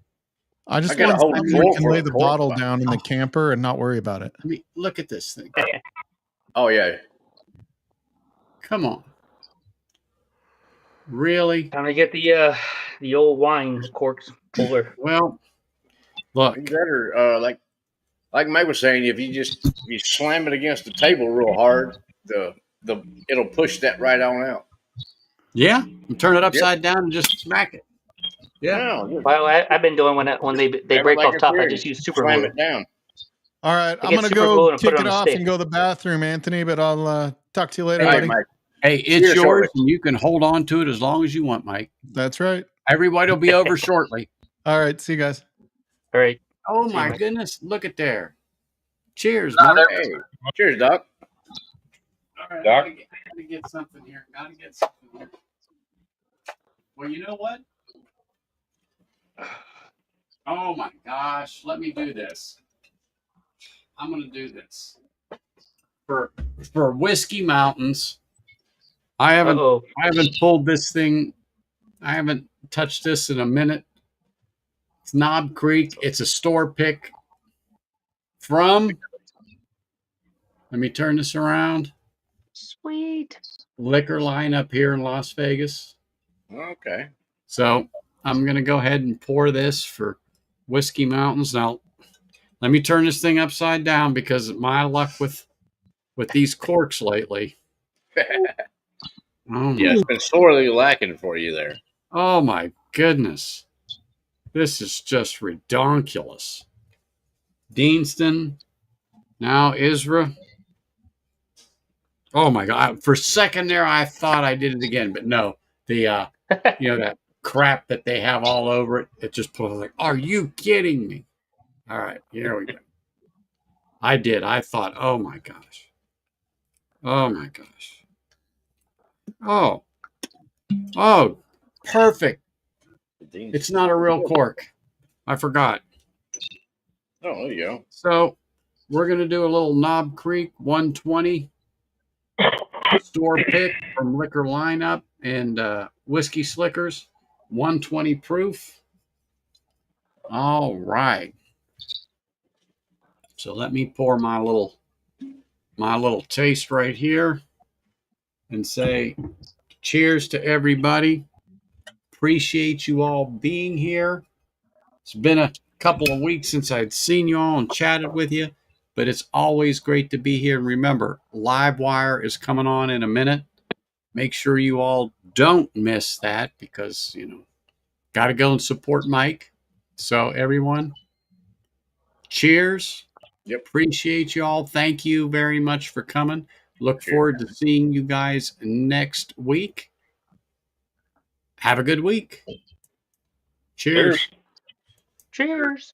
I just I got a want whole something drawer we can full lay of the cork bottle bottles. down in the camper and not worry about it. I mean, look at this thing. Oh, yeah. Come on. Really? Time to get the old wine corks puller. Well, look. You better, like Mike was saying, if you slam it against the table real hard, it'll push that right on out. Yeah, and turn it upside down and just smack it. Yeah. No, Well, I've been doing when they have break it like off a top. I theory. just use super Slam glue. it down. All right. I I'm get going to super glue go and put kick it it on a off stick. and go to the bathroom, Anthony, but I'll talk to you later, All right, buddy. Mike. Hey, it's you yours, shortly. and you can hold on to it as long as you want, Mike. That's right. Everybody will be over shortly. All right. See you guys. All right. Oh, See you, my Mike. goodness. Look at there. Cheers, Not Mark. Hey, cheers, Doc. All right, Doc? gotta get something here. Gotta get something here. Well, you know what? Oh my gosh, let me do this. I'm gonna do this. For Whiskey Mountains. I haven't Uh-oh. pulled this thing. I haven't touched this in a minute. It's Knob Creek. It's a store pick from, let me turn this around, Sweet. liquor line up here in Las Vegas. Okay. So I'm going to go ahead and pour this for Whiskey Mountains. Now, let me turn this thing upside down because of my luck with these corks lately. Oh, Yeah, it's been sorely lacking for you there. oh my goodness. This is just redonkulous. Deanston, now Isra. Oh my God. For a second there, I thought I did it again, but no. The, that crap that they have all over it, it just put like, are you kidding me? All right, here we go. I did. I thought, oh my gosh. Oh my gosh. Oh, perfect. It's not a real cork. I forgot. Oh, there you go. So we're going to do a little Knob Creek 120 store pick from Liquor Lineup and Whiskey Slickers, 120 proof. All right. So let me pour my little taste right here and say cheers to everybody. Appreciate you all being here. It's been a couple of weeks since I'd seen you all and chatted with you, but it's always great to be here. And remember, Livewire is coming on in a minute. Make sure you all don't miss that because, got to go and support Mike. So, everyone, cheers. Yep. Appreciate you all. Thank you very much for coming. Look Cheers. forward to seeing you guys next week. Have a good week. Cheers. Cheers. Cheers.